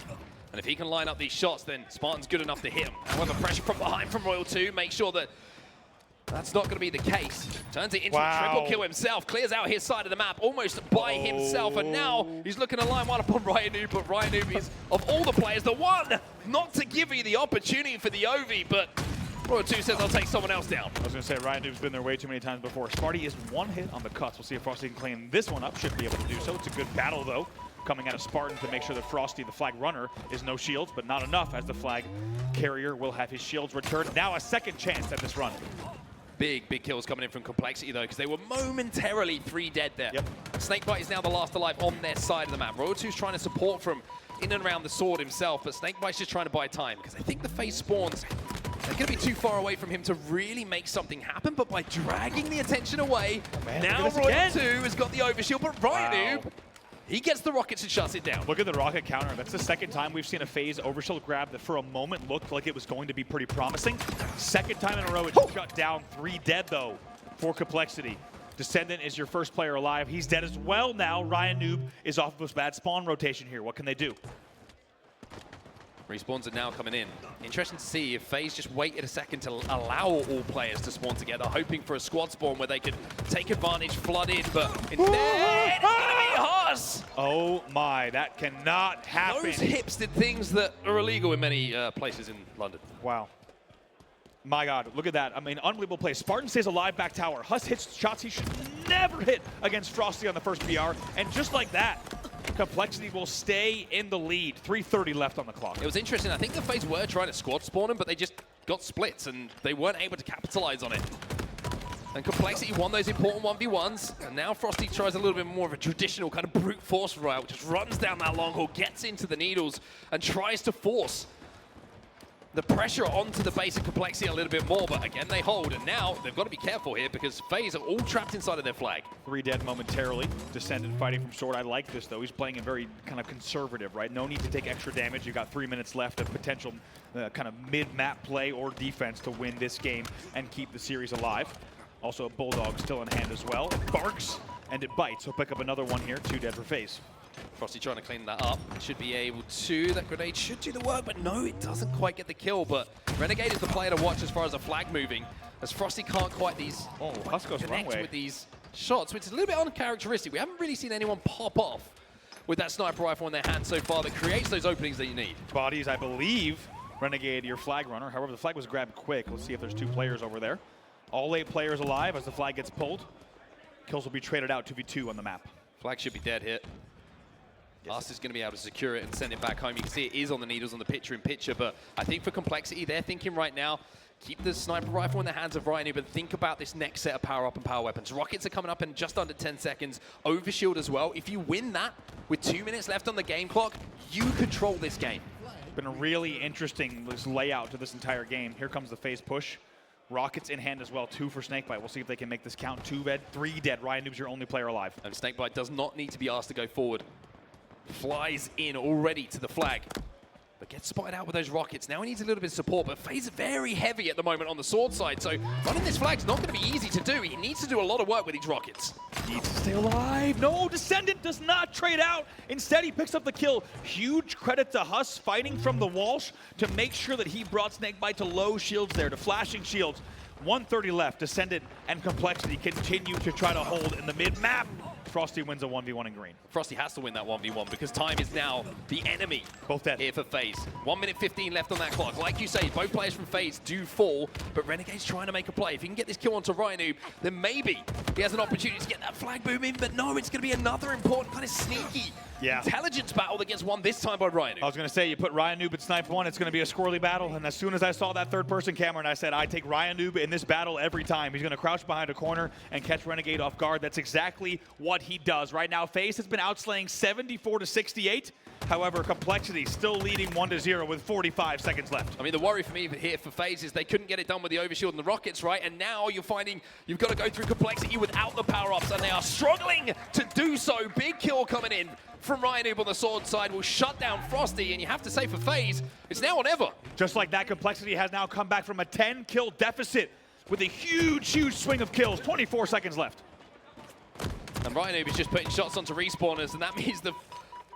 And if he can line up these shots, then Spartan's good enough to hit him. However, pressure from behind from Royal 2 makes sure that that's not going to be the case. Turns it into a triple kill himself. Clears out his side of the map almost by himself. And now he's looking to line one up on RyaNoob. But RyaNoob is, of all the players, the one not to give you the opportunity for the OV. But Royal 2 says, I'll take someone else down. I was going to say, RyaNoob's been there way too many times before. Sparty is 1 hit on the cuts. We'll see if Frosty can clean this one up. Should be able to do so. It's a good battle, though, coming out of Spartan to make sure that Frosty, the flag runner, is no shields, but not enough, as the flag carrier will have his shields returned. Now a second chance at this run. Big kills coming in from complexity, though, because they were momentarily 3 dead there. Yep. SnakeBite is now the last alive on their side of the map. Royal 2's trying to support from in and around the sword himself, but SnakeBite's just trying to buy time, because I think the FaZe spawns, they're going to be too far away from him to really make something happen, but by dragging the attention away, now Royal 2 has got the overshield, but RyaNoob, he gets the rockets and shuts it down. Look at the rocket counter. That's the second time we've seen a FaZe overshield grab that for a moment looked like it was going to be pretty promising. Second time in a row it's shut down. 3 dead, though, for complexity. Descendant is your first player alive. He's dead as well now. RyaNoob is off of this bad spawn rotation here. What can they do? Respawns are now coming in. Interesting to see if FaZe just waited a second to allow all players to spawn together, hoping for a squad spawn where they could take advantage, flood in, but instead it's going to be Huss! Oh my, that cannot happen. Those hips did things that are illegal in many places in London. Wow. My God, look at that. I mean, unbelievable play. Spartan stays alive back tower. Huss hits shots he should never hit against Frosty on the first BR, and just like that, complexity will stay in the lead. 3:30 left on the clock. It was interesting. I think the FaZe were trying to squad spawn him, but they just got splits and they weren't able to capitalize on it. And complexity won those important 1v1s, and now Frosty tries a little bit more of a traditional kind of brute force route, just runs down that long haul, gets into the needles, and tries to force the pressure onto the base of complexity a little bit more, but again they hold, and now they've got to be careful here because FaZe are all trapped inside of their flag. 3 dead momentarily. Descendant fighting from sword. I like this, though. He's playing it very kind of conservative, right? No need to take extra damage. You've got 3 minutes left of potential kind of mid-map play or defense to win this game and keep the series alive. Also, a Bulldog still in hand as well. It barks and it bites. He'll pick up another one here. 2 dead for FaZe. Frosty trying to clean that up. Should be able to. That grenade should do the work, but no, it doesn't quite get the kill. But Renegade is the player to watch as far as a flag moving, as Frosty can't quite Huss goes the wrong way with these shots, which is a little bit uncharacteristic. We haven't really seen anyone pop off with that sniper rifle in their hand so far that creates those openings that you need. Bodies, I believe, Renegade, your flag runner. However, the flag was grabbed quick. Let's see if there's 2 players over there. All 8 players alive as the flag gets pulled. Kills will be traded out 2v2 on the map. Flag should be dead hit. Huss is going to be able to secure it and send it back home. You can see it is on the needles on the picture-in-picture, but I think for complexity, they're thinking right now, keep the sniper rifle in the hands of RyaNoob, but think about this next set of power-up and power weapons. Rockets are coming up in just under 10 seconds. Overshield as well. If you win that with 2 minutes left on the game clock, you control this game. Been a really interesting this layout to this entire game. Here comes the FaZe push. Rockets in hand as well, 2 for SnakeBite. We'll see if they can make this count. 2 dead, 3 dead. RyaNoob's your only player alive. And SnakeBite does not need to be asked to go forward. Flies in already to the flag. but gets spotted out with those rockets. Now he needs a little bit of support, but FaZe very heavy at the moment on the sword side, so running this flag's not going to be easy to do. He needs to do a lot of work with these rockets. Needs to stay alive. No, Descendant does not trade out. Instead, he picks up the kill. Huge credit to Huss fighting from the Walsh to make sure that he brought SnakeBite to low shields there, to flashing shields. 130 left. Descendant and Complexity continue to try to hold in the mid-map. Frosty wins a 1v1 in green. Frosty has to win that 1v1 because time is now the enemy. Both dead. Here for FaZe. 1 minute 15 left on that clock. Like you say, both players from FaZe do fall, but Renegade's trying to make a play. If he can get this kill onto RyaNoob, then maybe he has an opportunity to get that flag boom in, but no, it's going to be another important kind of sneaky intelligence battle that gets won this time by RyaNoob. I was going to say, you put RyaNoob at Snipe 1, it's going to be a squirrely battle, and as soon as I saw that third-person camera, and I said, I take RyaNoob in this battle every time. He's going to crouch behind a corner and catch Renegade off guard. That's exactly what he does. Right now, FaZe has been outslaying 74-68. However, Complexity still leading 1-0 with 45 seconds left. I mean, the worry for me here for FaZe is they couldn't get it done with the overshield and the rockets, right? And now you're finding you've got to go through Complexity without the power-ups, and they are struggling to do so. Big kill coming in from RyaNoob on the sword side will shut down Frosty, and you have to say for FaZe, it's now or never. Just like that, Complexity has now come back from a 10-kill deficit with a huge, huge swing of kills. 24 seconds left. And RyaNoob is just putting shots onto respawners, and that means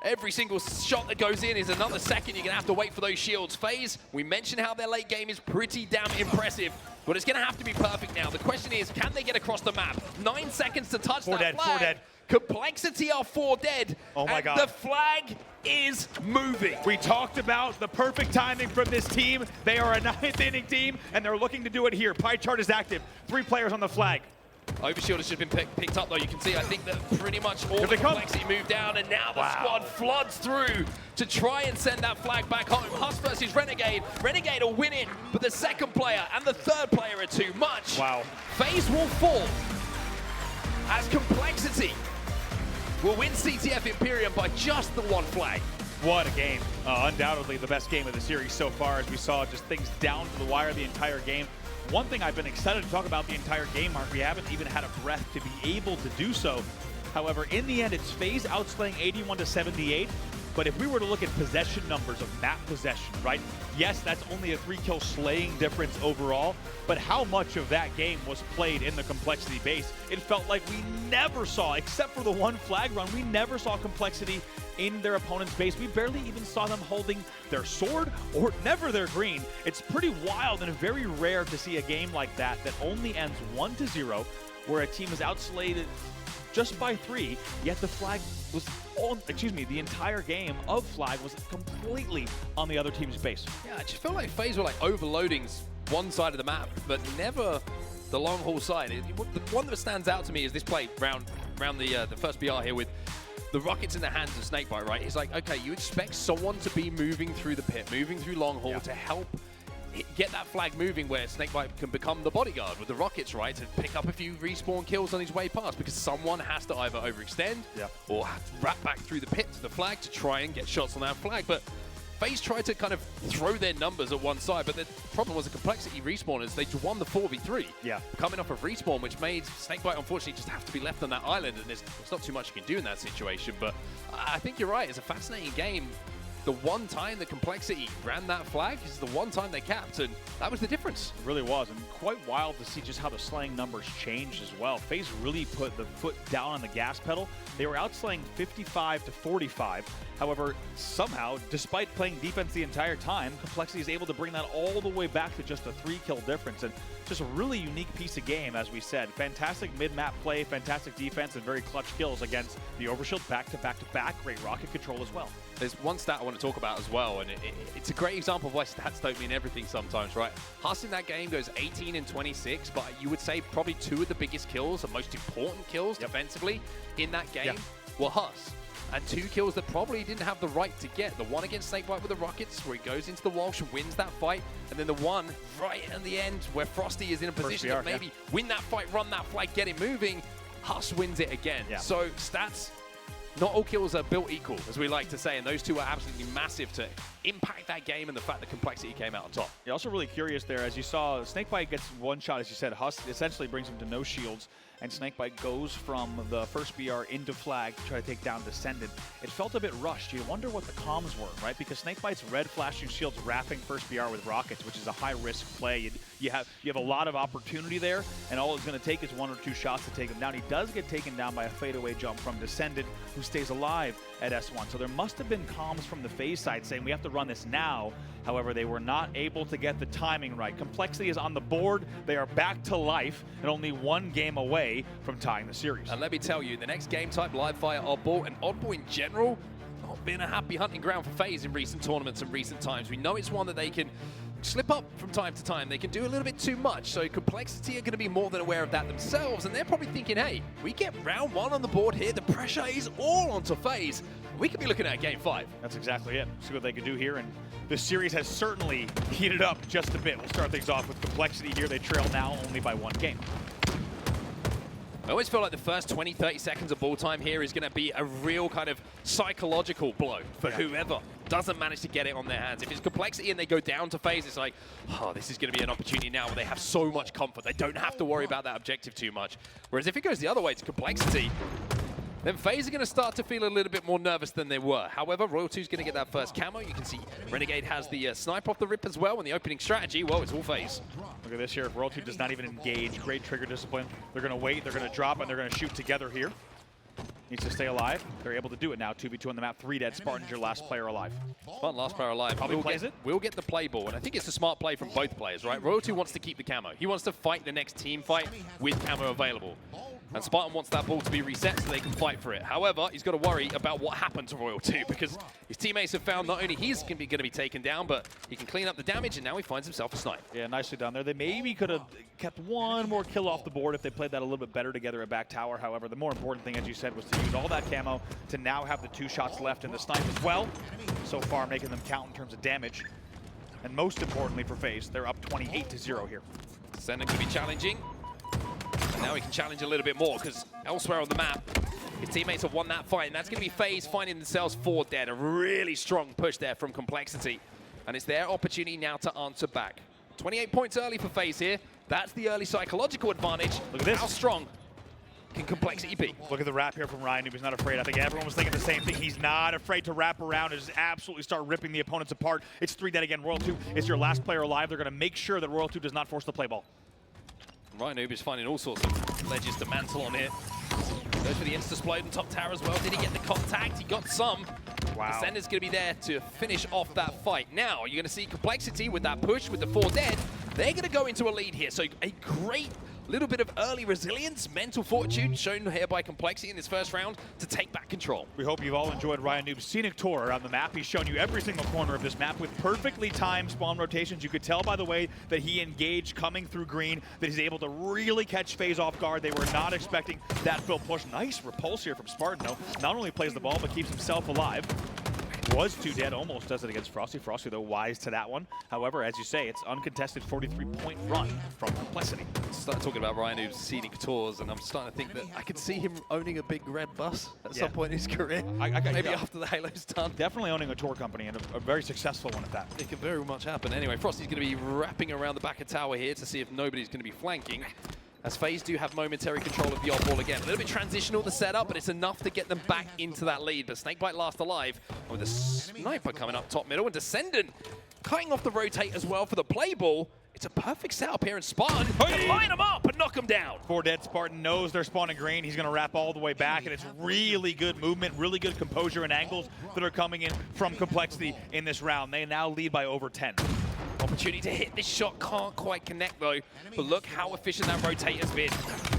every single shot that goes in is another second. You're going to have to wait for those shields. FaZe, we mentioned how their late game is pretty damn impressive, but it's going to have to be perfect now. The question is, can they get across the map? 9 seconds to touch that flag. 4 dead. Complexity are 4 dead. Oh my God. The flag is moving. We talked about the perfect timing from this team. They are a 9th inning team, and they're looking to do it here. Pie chart is active. 3 players on the flag. Overshield has just been picked up, though. You can see, I think that pretty much all the Complexity moved down, and now the squad floods through to try and send that flag back home. Huss versus Renegade. Renegade will win it, but the second player and the third player are too much. Wow. FaZe will fall as Complexity will win CTF Imperium by just the 1 flag. What a game. Undoubtedly the best game of the series so far, as we saw just things down to the wire the entire game. One thing I've been excited to talk about the entire game, Mark, we haven't even had a breath to be able to do so. However, in the end, it's FaZe outslaying 81-78. But if we were to look at possession numbers of map possession, right? Yes, that's only a 3-kill slaying difference overall, but how much of that game was played in the Complexity base? It felt like we never saw, except for the 1 flag run, we never saw Complexity in their opponent's base. We barely even saw them holding their sword or never their green. It's pretty wild and very rare to see a game like that only ends 1-0, where a team is outslayed just by 3, yet the flag was on, the entire game of flag was completely on the other team's base. Yeah, I just felt like FaZe were like overloading one side of the map, but never the long haul side. The one that stands out to me is this play round the first BR here with the rockets in the hands of SnakeBite, right? He's like, okay, you expect someone to be moving through the pit, moving through long haul to help get that flag moving where SnakeBite can become the bodyguard with the rockets, right? To pick up a few respawn kills on his way past, because someone has to either overextend or have to wrap back through the pit to the flag to try and get shots on that flag. But FaZe tried to kind of throw their numbers at one side, but the problem was the Complexity respawners. They won the 4v3 coming off of respawn, which made SnakeBite unfortunately just have to be left on that island, and there's not too much you can do in that situation. But I think you're right, it's a fascinating game. The one time the Complexity ran that flag is the one time they capped, and that was the difference. It really was, and quite wild to see just how the slaying numbers changed as well. FaZe really put the foot down on the gas pedal. They were outslaying 55-45. However, somehow, despite playing defense the entire time, Complexity is able to bring that all the way back to just a 3-kill difference. And just a really unique piece of game, as we said. Fantastic mid-map play, fantastic defense, and very clutch kills against the Overshield back-to-back-to-back. Great rocket control as well. There's one stat I want to talk about as well, and it's a great example of why stats don't mean everything sometimes, right? Huss in that game goes 18 and 26, but you would say probably 2 of the biggest kills, the most important kills defensively in that game were Huss. And 2 kills that probably didn't have the right to get. The one against SnakeBite with the rockets, where he goes into the Walsh and wins that fight, and then the one right in the end where Frosty is in a position to maybe win that fight, run that flag, get it moving. Huss wins it again. So stats, not all kills are built equal, as we like to say, and those 2 are absolutely massive to impact that game and the fact that Complexity came out on top. You're also really curious there, as you saw, SnakeBite gets one shot, as you said. Huss essentially brings him to no shields, and SnakeBite goes from the first BR into flag to try to take down Descendant. It felt a bit rushed. You wonder what the comms were, right? Because SnakeBite's red flashing shields wrapping first BR with rockets, which is a high-risk play. You have a lot of opportunity there, and all it's going to take is 1 or 2 shots to take him down. He does get taken down by a fadeaway jump from Descendant, who stays alive at S1. So there must have been comms from the FaZe side saying, we have to run this now. However, they were not able to get the timing right. Complexity is on the board. They are back to life and only 1 game away from tying the series. And let me tell you, the next game type, live fire oddball, and oddball in general, not been a happy hunting ground for FaZe in recent tournaments and recent times. We know it's one that they can slip up from time to time. They can do a little bit too much. So Complexity are going to be more than aware of that themselves. And they're probably thinking, hey, we get round 1 on the board here. The pressure is all onto FaZe. We could be looking at game 5. That's exactly it. See what they can do here. And this series has certainly heated up just a bit. We'll start things off with Complexity here. They trail now only by 1 game. I always feel like the first 20, 30 seconds of ball time here is going to be a real kind of psychological blow for whoever doesn't manage to get it on their hands. If it's Complexity and they go down to FaZe, it's like, oh, this is going to be an opportunity now where they have so much comfort. They don't have to worry about that objective too much. Whereas if it goes the other way to Complexity, then FaZe are going to start to feel a little bit more nervous than they were. However, Royal2's going to get that first camo. You can see Renegade has the snipe off the rip as well, and the opening strategy, well, it's all FaZe. Look at this here. Royal2 does not even engage. Great trigger discipline. They're going to wait, they're going to drop, and they're going to shoot together here. Needs to stay alive. They're able to do it now. 2v2 on the map. 3 dead. Spartan's your last player alive. Spartan, last player alive. Probably plays it. We'll get the play ball, and I think it's a smart play from both players, right? Royal2 wants to keep the camo. He wants to fight the next team fight with camo available. And Spartan wants that ball to be reset so they can fight for it. However, he's got to worry about what happened to Royal2 because his teammates have found not only he's going to be taken down, but he can clean up the damage, and now he finds himself a snipe. Yeah, nicely done there. They maybe could have kept 1 more kill off the board if they played that a little bit better together at back tower. However, the more important thing, as you said, was to use all that camo to now have the 2 shots left in the snipe as well. So far, making them count in terms of damage. And most importantly for FaZe, they're up 28-0 here. Descendant can be challenging. And now he can challenge a little bit more because elsewhere on the map, his teammates have won that fight. And that's going to be FaZe finding themselves 4 dead. A really strong push there from Complexity. And it's their opportunity now to answer back. 28 points early for FaZe here. That's the early psychological advantage. Look at this. How strong can Complexity be? Look at the wrap here from RyaNoob. He's not afraid. I think everyone was thinking the same thing. He's not afraid to wrap around and just absolutely start ripping the opponents apart. It's 3 dead again. Royal2 is your last player alive. They're going to make sure that Royal2 does not force the play ball. RyaNoob is finding all sorts of ledges to mantle on here. Goes for the insta-splode on top tower as well. Did he get the contact? He got some. Wow. Descendant's going to be there to finish off that fight. Now, you're going to see Complexity with that push with the 4 dead. They're going to go into a lead here. So a great little bit of early resilience, mental fortitude shown here by Complexity in this first round to take back control. We hope you've all enjoyed RyaNoob's scenic tour around the map. He's shown you every single corner of this map with perfectly timed spawn rotations. You could tell by the way that he engaged coming through green that he's able to really catch FaZe off guard. They were not expecting that full push. Nice repulse here from Spartan, though. Not only plays the ball, but keeps himself alive. Was 2 dead, almost does it against Frosty. Frosty, though, wise to that one. However, as you say, it's uncontested 43-point run from Complexity. Started talking about RyaNoob's scenic tours, and I'm starting to think that I could see him owning a big red bus at some point in his career. Maybe after the Halo's done. Definitely owning a tour company, and a very successful one at that. It could very much happen. Anyway, Frosty's going to be wrapping around the back of tower here to see if nobody's going to be flanking. As FaZe do have momentary control of the oddball again. A little bit transitional, the setup, but it's enough to get them back into that lead. But SnakeBite last alive with a sniper coming up top middle. And Descendant cutting off the rotate as well for the play ball. It's a perfect setup here in Spartan. Hey! Line them up and knock them down. 4 dead. Spartan knows they're spawning green. He's going to wrap all the way back, and it's really good movement, really good composure and angles that are coming in from Complexity in this round. They now lead by over 10. Opportunity to hit this shot, can't quite connect though. But look how efficient that rotate has been.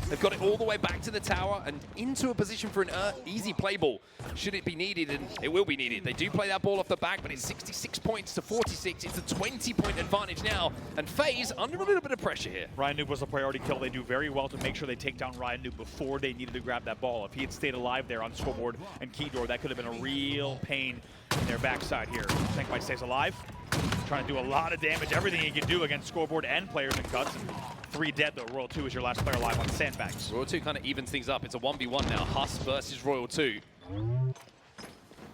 They've got it all the way back to the tower and into a position for an easy play ball. Should it be needed, and it will be needed. They do play that ball off the back, but it's 66 points to 46. It's a 20-point advantage now. And FaZe under a little bit of pressure here. RyaNoob was a priority kill. They do very well to make sure they take down RyaNoob before they needed to grab that ball. If he had stayed alive there on scoreboard and key door, that could have been a real pain in their backside here. SnakeBite stays alive. Trying to do a lot of damage, everything he can do against scoreboard and players in cuts. 3 dead though. Royal2 is your last player alive on sandbags. Royal2 kind of evens things up. It's a 1v1 now. Huss versus Royal2.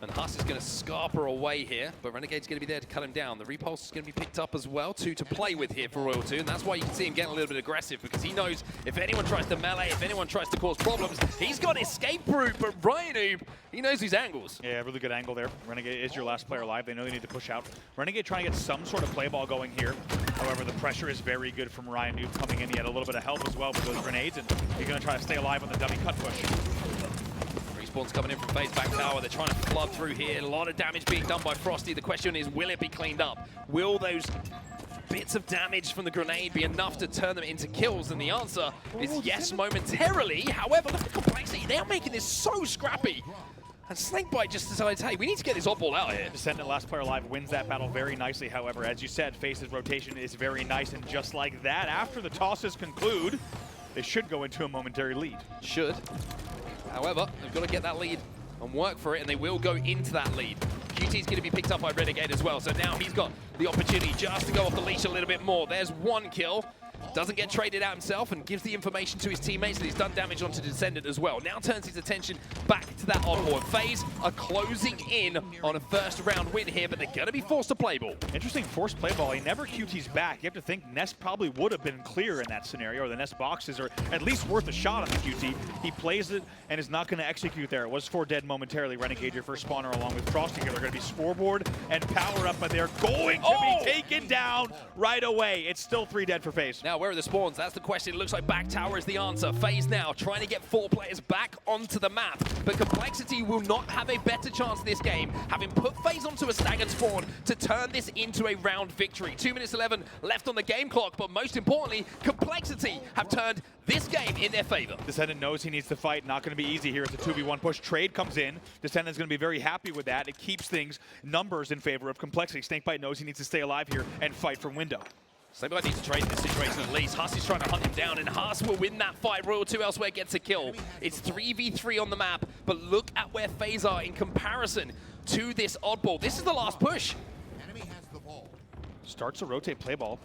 And Huss is going to scarper away here, but Renegade's going to be there to cut him down. The repulse is going to be picked up as well, two to play with here for Royal 2, and that's why you can see him getting a little bit aggressive, because he knows if anyone tries to melee, if anyone tries to cause problems, he's got escape route, but RyaNoob, he knows his angles. Yeah, really good angle there. Renegade is your last player alive. They know they need to push out. Renegade trying to get some sort of play ball going here. However, the pressure is very good from RyaNoob coming in. He had a little bit of help as well with those grenades, and he's going to try to stay alive on the dummy cut push. Respawn's coming in from FaZe back tower. They're trying to flood through here. A lot of damage being done by Frosty. The question is, will it be cleaned up? Will those bits of damage from the grenade be enough to turn them into kills? And the answer is yes, momentarily. However, look at the complexity. They are making this so scrappy. And SnakeBite just decides, hey, we need to get this oddball out here. Descendant, last player alive, wins that battle very nicely. However, as you said, FaZe's rotation is very nice. And just like that, after the tosses conclude, they should go into a momentary lead. Should. However, they've got to get that lead and work for it, and they will go into that lead. QT's going to be picked up by Renegade as well, so now he's got the opportunity just to go off the leash a little bit more. There's one kill. Doesn't get traded out himself and gives the information to his teammates that he's done damage onto Descendant as well. Now turns his attention back to that oddball. FaZe are closing in on a first round win here, but they're going to be forced to play ball. Interesting forced play ball. He never QT's back. You have to think Nest probably would have been clear in that scenario, or the Nest boxes are at least worth a shot on the QT. He plays it and is not going to execute there. It was 4 dead momentarily. Renegade, your first spawner, along with Frosty here. They're going to be scoreboard and power up, but they're going to be taken down right away. It's still 3 dead for FaZe. Now, where are the spawns? That's the question. It looks like back tower is the answer. FaZe now trying to get 4 players back onto the map, but Complexity will not have a better chance this game, having put FaZe onto a staggered spawn to turn this into a round victory. 2 minutes 11 left on the game clock, but most importantly, Complexity have turned this game in their favor. Descendant knows he needs to fight. Not going to be easy here. It's a 2v1 push. Trade comes in. Descendant's going to be very happy with that. It keeps things, numbers in favor of Complexity. SnakeBite knows he needs to stay alive here and fight from window. SnakeBite needs to trade in this situation at least. Huss is trying to hunt him down, and Huss will win that fight. Royal 2 elsewhere gets a kill. It's 3v3 on the map, but look at where FaZe are in comparison to this oddball. This is the last push. Enemy has the ball. Starts to rotate play ball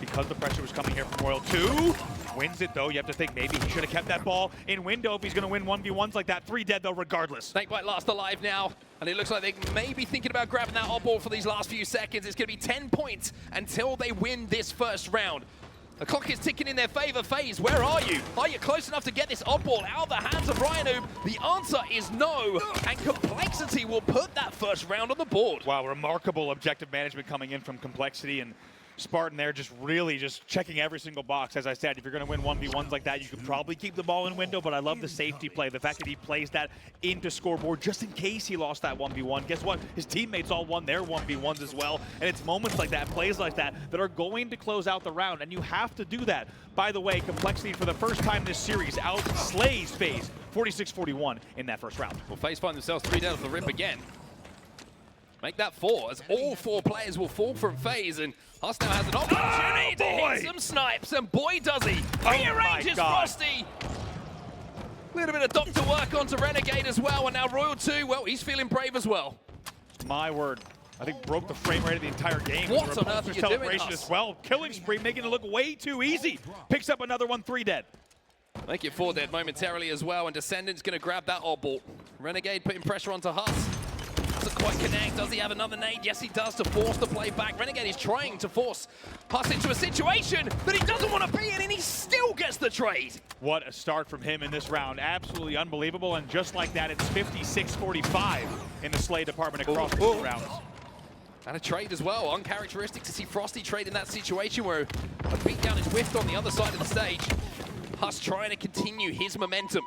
because the pressure was coming here from Royal 2. Wins it though. You have to think maybe he should have kept that ball in window if he's going to win 1v1s like that. 3 dead though regardless. SnakeBite last alive now, and it looks like they may be thinking about grabbing that oddball for these last few seconds. It's going to be 10 points until they win this first round. The clock is ticking in their favor. FaZe, where are you? Are you close enough to get this oddball out of the hands of RyaNoob? The answer is no, and Complexity will put that first round on the board. Wow, remarkable objective management coming in from Complexity, and Spartan there just really just checking every single box. As I said, if you're going to win 1v1s like that, you could probably keep the ball in window, but I love the safety play. The fact that he plays that into scoreboard just in case he lost that 1v1. Guess what? His teammates all won their 1v1s as well, and it's moments like that, plays like that, that are going to close out the round, and you have to do that. By the way, Complexity for the first time this series outslays FaZe 46-41 in that first round. Well, FaZe find themselves 3 down off the rip again. Make that 4, as all 4 players will fall from FaZe, and Huss now has an opportunity to hit some snipes, and boy does he! Rearranges Frosty! A little bit of doctor work onto Renegade as well, and now Royal 2, well, he's feeling brave as well. My word. I think broke the frame rate of the entire game. What on earth are you doing, celebration Huss? as well. Killing spree, making it look way too easy. Picks up another one, 3 dead. Make it 4 dead momentarily as well, and Descendant's going to grab that oddball. Renegade putting pressure onto Huss. Doesn't quite connect. Does he have another nade? Yes, he does, to force the play back. Renegade is trying to force Huss into a situation that he doesn't want to be in, and he still gets the trade. What a start from him in this round. Absolutely unbelievable, and just like that, it's 56-45 in the Slay department across the 2 rounds. And a trade as well. Uncharacteristic to see Frosty trade in that situation where a beatdown is whiffed on the other side of the stage. Huss trying to continue his momentum.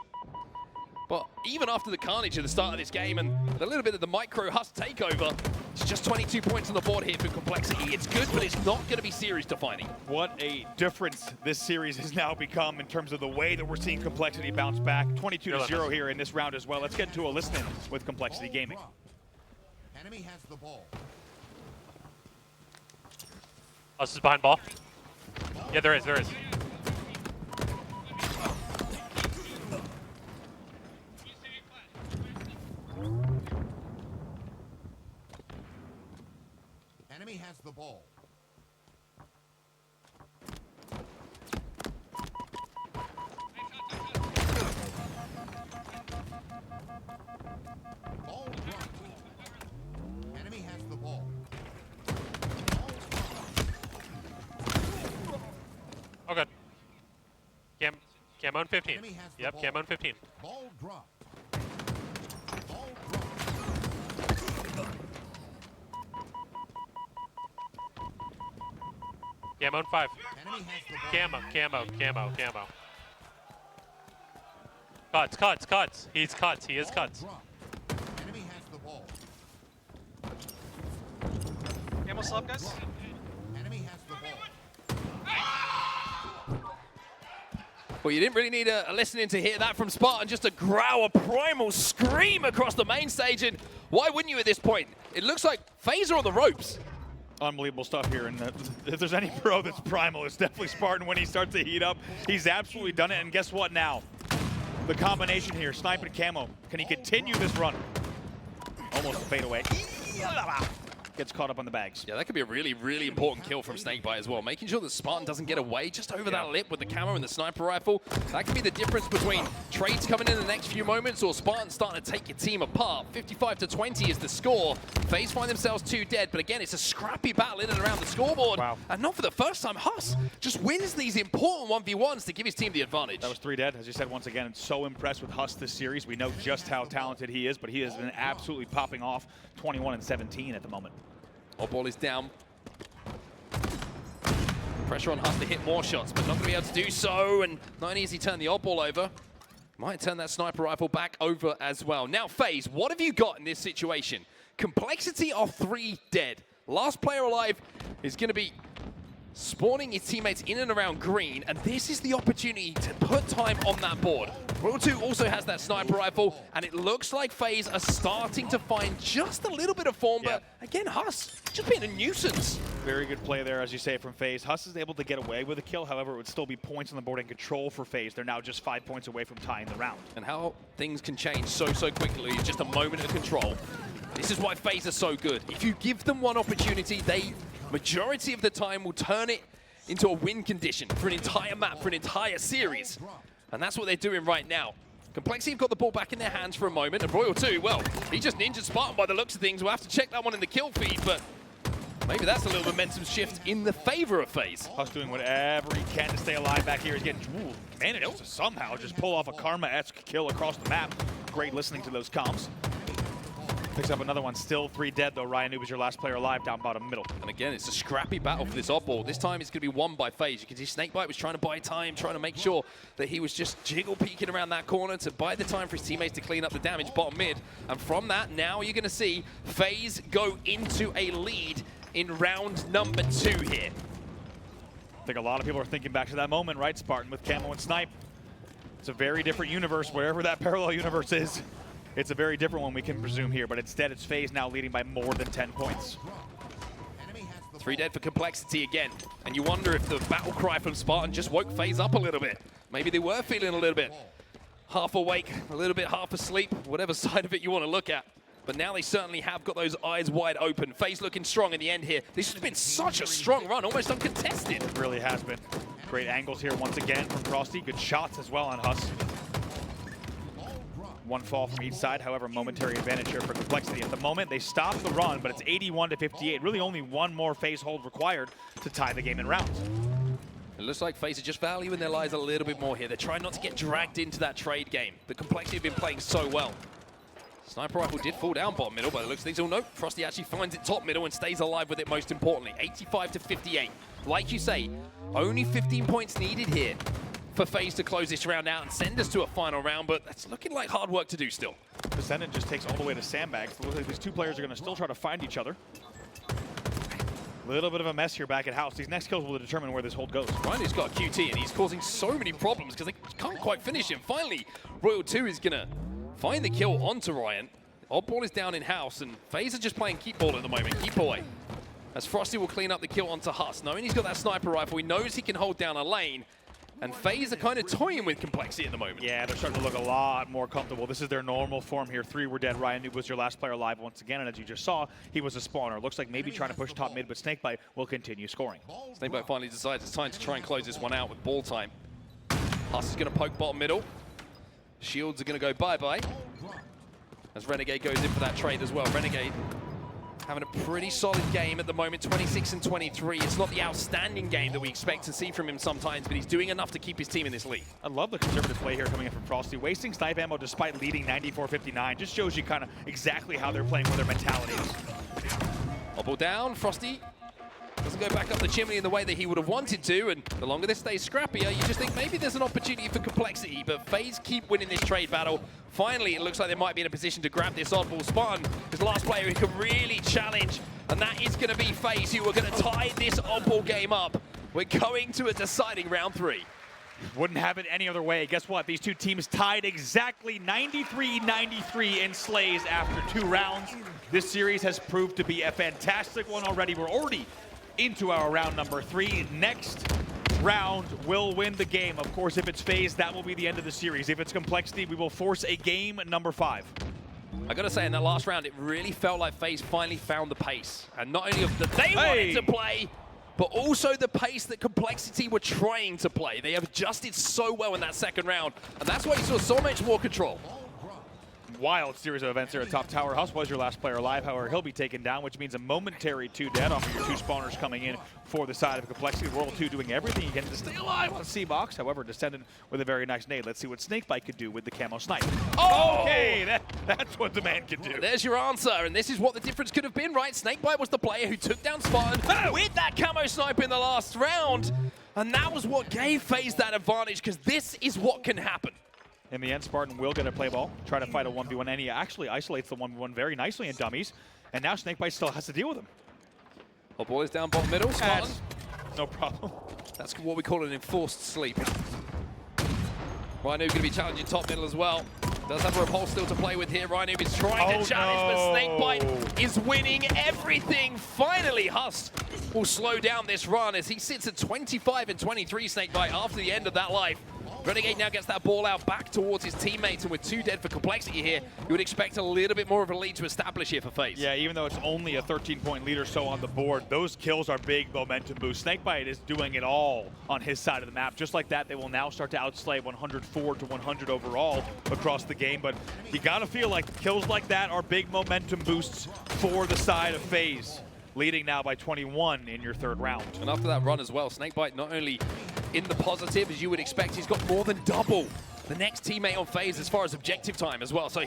But even after the carnage at the start of this game and a little bit of the micro Huss takeover, it's just 22 points on the board here for Complexity. It's good, but it's not going to be series defining. What a difference this series has now become in terms of the way that we're seeing Complexity bounce back. 22-0 here in this round as well. Let's get into a listen with Complexity Gaming. Enemy has the ball. Huss is behind ball. Yeah, there is. Enemy has the ball. Ball dropped. Camo and 15. Enemy has the Yep, ball. camo and 15. Ball dropped. Ball dropped. Camo and 5. Enemy has the ball. Camo. Cuts. He's cuts. He is Ball cuts. dropped. Enemy has the ball. Camo slab, guys. Enemy has the ball. Well, you didn't really need a listening to hear that from Spartan. Just a growl, a primal scream across the main stage. And why wouldn't you at this point? It looks like FaZe are on the ropes. Unbelievable stuff here, and if there's any pro that's primal, it's definitely Spartan when he starts to heat up. He's absolutely done it, and guess what now? The combination here, snipe and camo. Can he continue this run? Almost a fade away. Gets caught up on the bags. Yeah, that could be a really, really important kill from SnakeBite as well. Making sure that Spartan doesn't get away just over that lip with the camo and the sniper rifle. That could be the difference between trades coming in the next few moments or Spartan starting to take your team apart. 55-20 is the score. FaZe find themselves 2 dead, but again, it's a scrappy battle in and around the scoreboard. Wow. And not for the first time, Huss just wins these important 1v1s to give his team the advantage. That was 3 dead, as you said once again. I'm so impressed with Huss this series. We know just how talented he is, but he has been absolutely popping off. 21-17 at the moment. Ball is down. Pressure on Huss to hit more shots, but not going to be able to do so. And not only has he turned the odd ball over, might turn that sniper rifle back over as well. Now, FaZe, what have you got in this situation? Complexity of 3 dead. Last player alive is going to be spawning his teammates in and around green, and this is the opportunity to put time on that board. Royal2 also has that sniper rifle, and it looks like FaZe are starting to find just a little bit of form, but again, Huss just being a nuisance. Very good play there, as you say, from FaZe. Huss is able to get away with a kill. However, it would still be points on the board and control for FaZe. They're now just 5 points away from tying the round. And how things can change so quickly, just a moment of control. This is why FaZe are so good. If you give them one opportunity, they, majority of the time, will turn it into a win condition for an entire map, for an entire series. And that's what they're doing right now. Complexity have got the ball back in their hands for a moment, and Royal2, well, he just ninja Spartan by the looks of things. We'll have to check that one in the kill feed, but maybe that's a little momentum shift in the favor of FaZe. Huss doing whatever he can to stay alive back here. He's getting managed to somehow just pull off a Karma-esque kill across the map. Great listening to those comms. Picks up another one, still 3 dead though. RyaNoob is your last player alive down bottom middle. And again, it's a scrappy battle for this oddball. This time it's going to be won by FaZe. You can see SnakeBite was trying to buy time, trying to make sure that he was just jiggle peeking around that corner to buy the time for his teammates to clean up the damage bottom mid. And from that, now you're going to see FaZe go into a lead in round number 2 here. I think a lot of people are thinking back to that moment, right? Spartan with camo and snipe. It's a very different universe, wherever that parallel universe is. It's a very different one, we can presume here, but instead it's FaZe now leading by more than 10 points. 3 dead for Complexity again. And you wonder if the battle cry from Spartan just woke FaZe up a little bit. Maybe they were feeling a little bit half awake, a little bit half asleep, whatever side of it you want to look at. But now they certainly have got those eyes wide open. FaZe looking strong in the end here. This has been such a strong run, almost uncontested. It really has been. Great angles here once again from Frosty. Good shots as well on Huss. 1 fall from each side, however, momentary advantage here for Complexity. At the moment, they stop the run, but it's 81-58. Really only one more FaZe hold required to tie the game in rounds. It looks like FaZe are just valuing their lives a little bit more here. They're trying not to get dragged into that trade game. The Complexity have been playing so well. Sniper rifle did fall down bottom middle, but it looks like things all know. Frosty actually finds it top middle and stays alive with it most importantly. 85-58. Like you say, only 15 points needed here for FaZe to close this round out and send us to a final round, but that's looking like hard work to do still. Descendant just takes all the way to sandbags. It looks like these 2 players are going to still try to find each other. A little bit of a mess here back at house. These next kills will determine where this hold goes. RyaNoob's got a QT, and he's causing so many problems because they can't quite finish him. Finally, Royal2 is going to find the kill onto Ryan. Oddball is down in house, and FaZe are just playing keep ball at the moment, keep away. As Frosty will clean up the kill onto Huss. Knowing he's got that sniper rifle, he knows he can hold down a lane. And FaZe are kind of toying with Complexity at the moment. Yeah, they're starting to look a lot more comfortable. This is their normal form here. 3 were dead. RyaNoob was your last player alive once again, and as you just saw, he was a spawner. Looks like maybe trying to push top mid, but SnakeBite will continue scoring. SnakeBite finally decides it's time to try and close this one out with ball time. Huss is going to poke bottom middle. Shields are going to go bye-bye. As Renegade goes in for that trade as well. Renegade having a pretty solid game at the moment, 26 and 23. It's not the outstanding game that we expect to see from him sometimes, but he's doing enough to keep his team in this league. I love the conservative play here coming in from Frosty. Wasting snipe ammo despite leading 94-59 just shows you kind of exactly how they're playing, what their mentality is. Bubble down, Frosty doesn't go back up the chimney in the way that he would have wanted to, and the longer this stays scrappier, you just think maybe there's an opportunity for complexity, but FaZe keep winning this trade battle. Finally, it looks like they might be in a position to grab this oddball. Spartan is the last player who can really challenge, and that is going to be FaZe, who are going to tie this oddball game up. We're going to a deciding round 3. Wouldn't have it any other way. Guess what? These two teams tied exactly 93-93 in slays after 2 rounds. This series has proved to be a fantastic one already. We're already into our round number 3. Next round will win the game. Of course, if it's FaZe, that will be the end of the series. If it's complexity, we will force a game number 5. I gotta say, in that last round, it really felt like FaZe finally found the pace. And not only of that they wanted to play, but also the pace that complexity were trying to play. They have adjusted so well in that second round, and that's why you saw so much more control. Wild series of events there at top tower. Huss was your last player alive, however, he'll be taken down, which means a momentary 2 dead off of your 2 spawners coming in for the side of complexity. World 2 doing everything he can to stay alive on C-Box. However, Descendant with a very nice nade. Let's see what SnakeBite could do with the camo snipe. Oh! Okay, that's what the man can do. There's your answer, and this is what the difference could have been, right? SnakeBite was the player who took down Spartan with that camo snipe in the last round, and that was what gave FaZe that advantage, because this is what can happen. In the end, Spartan will get a play ball, try to fight a 1v1, and he actually isolates the 1v1 very nicely in dummies, and now SnakeBite still has to deal with him. Oh, boys down bottom middle, Spartan. No problem. That's what we call an enforced sleep. RyaNoob going to be challenging top middle as well. Does have a repulse still to play with here. RyaNoob is trying to challenge, but SnakeBite is winning everything. Finally, Huss will slow down this run as he sits at 25 and 23, SnakeBite, after the end of that life. Renegade now gets that ball out back towards his teammates, and with 2 dead for complexity here, you would expect a little bit more of a lead to establish here for FaZe. Yeah, even though it's only a 13-point lead or so on the board, those kills are big momentum boost. SnakeBite is doing it all on his side of the map. Just like that, they will now start to outslay 104 to 100 overall across the game, but you gotta feel like kills like that are big momentum boosts for the side of FaZe. Leading now by 21 in your 3rd round. And after that run as well, SnakeBite not only in the positive, as you would expect, he's got more than double the next teammate on FaZe as far as objective time as well. So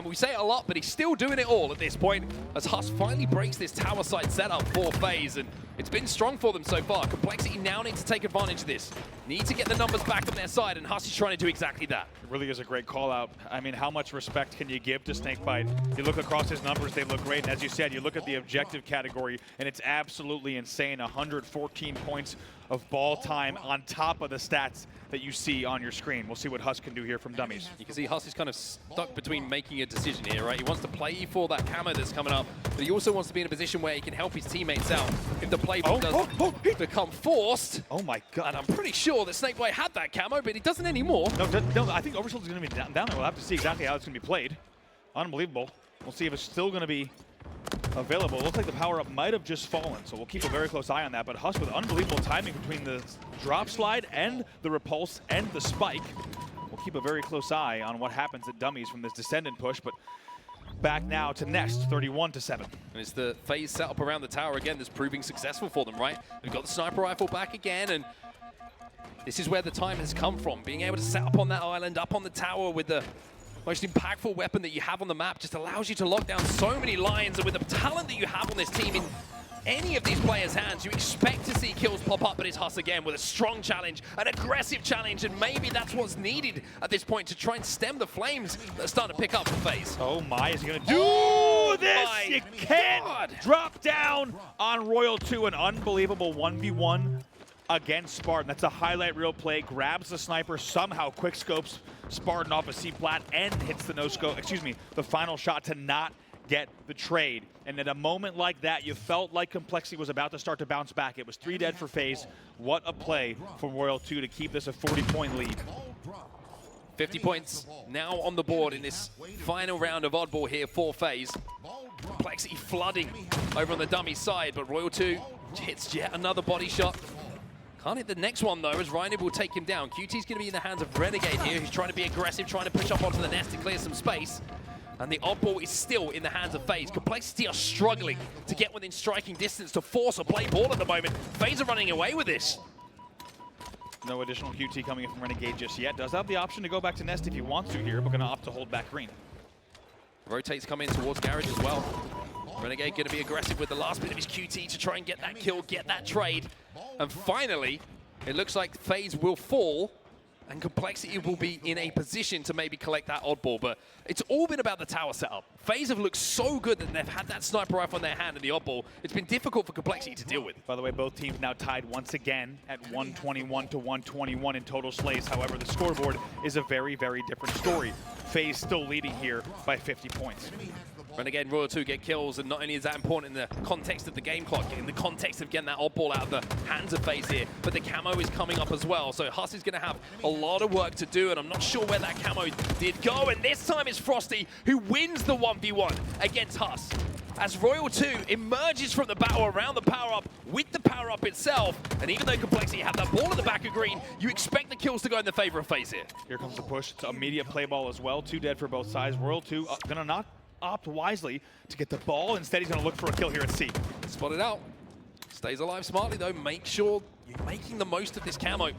we say it a lot, but he's still doing it all at this point as Huss finally breaks this tower side setup for FaZe, and it's been strong for them so far. Complexity now need to take advantage of this. Need to get the numbers back on their side, and Huss is trying to do exactly that. It really is a great call out. I mean, how much respect can you give to SnakeBite? You look across his numbers, they look great. And as you said, you look at the objective category, and it's absolutely insane. 114 points of ball time on top of the stats that you see on your screen. We'll see what Huss can do here from dummies. You can see Huss is kind of stuck between making a decision here, right? He wants to play for that camo that's coming up, but he also wants to be in a position where he can help his teammates out if the play does become forced. Oh my god. And I'm pretty sure that SnakeBite had that camo, but he doesn't anymore. No, I think Oversoul is going to be down there. We'll have to see exactly how it's going to be played. Unbelievable. We'll see if it's still going to be available. It looks like the power-up might have just fallen, so we'll keep a very close eye on that. But Huss with unbelievable timing between the drop slide and the repulse and the spike. We'll keep a very close eye on what happens at dummies from this Descendant push, but back now to Nest, 31-7. And it's the FaZe setup around the tower again that's proving successful for them, right? They've got the sniper rifle back again, and this is where the time has come from. Being able to set up on that island, up on the tower with the most impactful weapon that you have on the map just allows you to lock down so many lines, and with the talent that you have on this team in any of these players' hands, you expect to see kills pop up, but it's Huss again with a strong challenge, an aggressive challenge, and maybe that's what's needed at this point to try and stem the flames that are starting to pick up for FaZe. Oh my, is he gonna do this? You can't drop down on Royal 2, an unbelievable 1v1 against Spartan. That's a highlight reel play, grabs the sniper, somehow quick scopes Spartan off a C-plat and hits the no-scope, the final shot to not get the trade. And at a moment like that, you felt like complexity was about to start to bounce back. It was 3 dead for FaZe. What a play from Royal 2 to keep this a 40-point lead. 50 points now on the board in this final round of oddball here for FaZe. Complexity flooding over on the dummy side, but Royal 2 hits yet another body shot. Can't hit the next one though, as RyaNoob will take him down. QT's going to be in the hands of Renegade here, who's trying to be aggressive, trying to push up onto the nest and clear some space. And the oddball is still in the hands of FaZe. Complexity are struggling to get within striking distance to force a play ball at the moment. FaZe are running away with this. No additional QT coming in from Renegade just yet. Does have the option to go back to Nest if he wants to here, but going to opt to hold back green. Rotates come in towards Garage as well. Renegade going to be aggressive with the last bit of his QT to try and get that kill, get that trade. And finally, it looks like FaZe will fall and Complexity will be in a position to maybe collect that oddball. But it's all been about the tower setup. FaZe have looked so good that they've had that sniper rifle in their hand and the oddball. It's been difficult for Complexity to deal with. By the way, both teams now tied once again at 121 to 121 in total slays. However, the scoreboard is a very, very different story. FaZe still leading here by 50 points. Renegade and Royal 2 get kills, and not only is that important in the context of the game clock, in the context of getting that oddball out of the hands of FaZe here, but the camo is coming up as well. So Huss is going to have a lot of work to do, and I'm not sure where that camo did go. And this time it's Frosty who wins the 1v1 against Huss. As Royal 2 emerges from the battle around the power-up with the power-up itself, and even though Complexity have that ball at the back of green, you expect the kills to go in the favor of FaZe here. Here comes the push. It's immediate play ball as well. 2 dead for both sides. Royal 2 gonna not opt wisely to get the ball. Instead, he's gonna look for a kill here at C. Spotted out. Stays alive smartly though. Make sure you're making the most of this camo.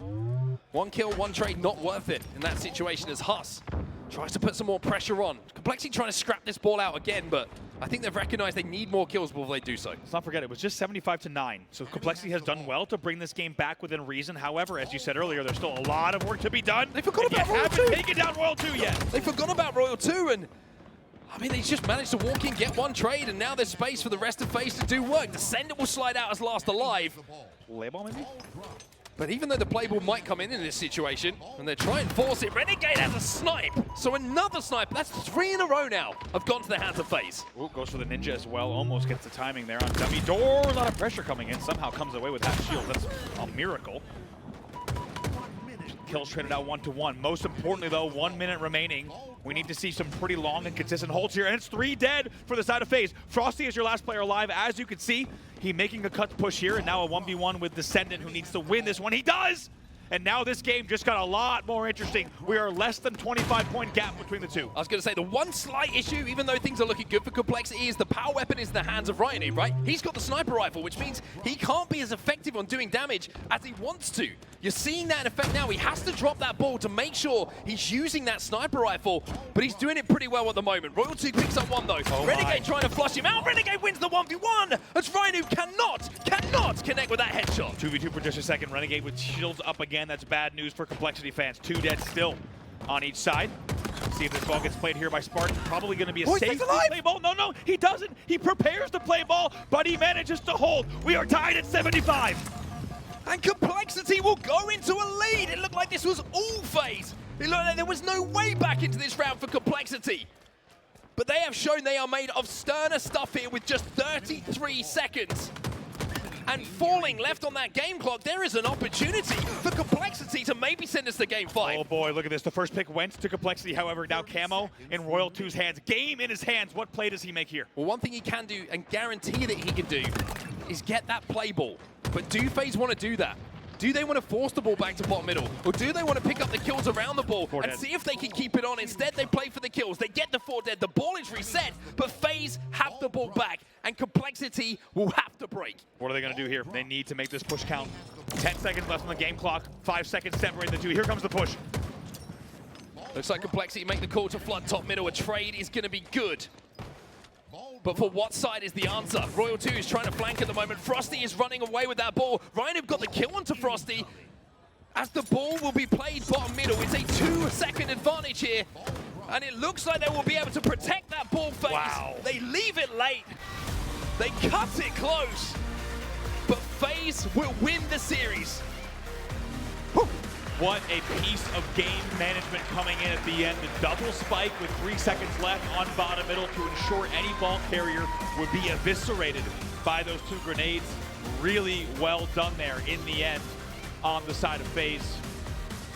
1 kill, 1 trade, not worth it in that situation as Huss tries to put some more pressure on. Complexity trying to scrap this ball out again, but I think they've recognized they need more kills before they do so. Let's not forget, it was just 75 to 9. So Complexity has done well to bring this game back within reason. However, as you said earlier, there's still a lot of work to be done. They forgot about Royal 2. Haven't taken down Royal 2 yet. They forgot about Royal 2, and I mean, they just managed to walk in, get 1 trade, and now there's space for the rest of FaZe to do work. Descendant will slide out as last alive. Play ball maybe? But even though the play ball might come in this situation, and they try and force it, Renegade has a snipe. So another snipe. That's 3 in a row now have gone to the hands of FaZe. Ooh, goes for the ninja as well. Almost gets the timing there on dummy door. A lot of pressure coming in. Somehow comes away with half shield. That's a miracle. Kills traded out 1-to-1. Most importantly, though, 1 minute remaining. We need to see some pretty long and consistent holds here, and it's 3 dead for the side of FaZe. Frosty is your last player alive. As you can see, he making a cut push here, and now a 1v1 with Descendant, who needs to win this one. He does! And now this game just got a lot more interesting. We are less than 25-point gap between the two. I was going to say, the one slight issue, even though things are looking good for Complexity, is the power weapon is in the hands of RyaNoob, right? He's got the sniper rifle, which means he can't be as effective on doing damage as he wants to. You're seeing that in effect now. He has to drop that ball to make sure he's using that sniper rifle, but he's doing it pretty well at the moment. Royal 2 picks up 1 though. Renegade trying to flush him out. Renegade wins the 1v1 as RyaNoob cannot connect with that headshot. 2v2 for just a second. Renegade with shields up again. That's bad news for Complexity fans. 2 dead still on each side. See if this ball gets played here by Spartan. Probably going to be a safe play ball. No, he doesn't. He prepares to play ball, but he manages to hold. We are tied at 75. And Complexity will go into a lead. It looked like this was all FaZe. It looked like there was no way back into this round for Complexity. But they have shown they are made of sterner stuff here with just 33 seconds. And falling left on that game clock, there is an opportunity for Complexity to maybe send us to game 5. Oh boy, look at this. The first pick went to Complexity. However, now camo in Royal 2's hands. Game in his hands. What play does he make here? Well, one thing he can do and guarantee that he can do is get that play ball. But do FaZe want to do that? Do they want to force the ball back to bottom middle? Or do they want to pick up the kills around the ball and see if they can keep it on? Instead, they play for the kills. They get the 4 dead. The ball is reset, but FaZe have the ball back, and Complexity will have to break. What are they going to do here? They need to make this push count. 10 seconds left on the game clock. 5 seconds separating the two. Here comes the push. Looks like Complexity make the call to flood top middle. A trade is going to be good. But for what side is the answer? Royal 2 is trying to flank at the moment. Frosty is running away with that ball. RyaNoob got the kill onto Frosty. As the ball will be played bottom middle, it's a 2-second advantage here. And it looks like they will be able to protect that ball FaZe. Wow. They leave it late. They cut it close. But FaZe will win the series. Whew. What a piece of game management coming in at the end. The double spike with 3 seconds left on bottom middle to ensure any ball carrier would be eviscerated by those 2 grenades. Really well done there in the end on the side of FaZe.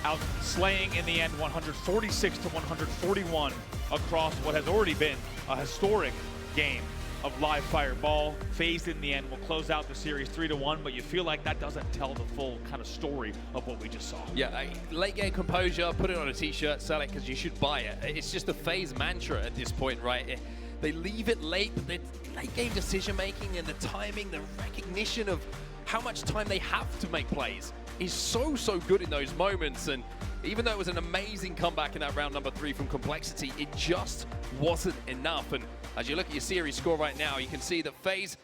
Out slaying in the end 146 to 141 across what has already been a historic game of live fire ball. FaZe in the end will close out the series 3-1, but you feel like that doesn't tell the full kind of story of what we just saw. Yeah, late game composure, put it on a t-shirt, sell it because you should buy it. It's just the FaZe mantra at this point, right? They leave it late, but the late game decision making and the timing, the recognition of how much time they have to make plays is so good in those moments. And even though it was an amazing comeback in that round number 3 from Complexity, it just wasn't enough. And as you look at your series score right now, you can see that FaZe,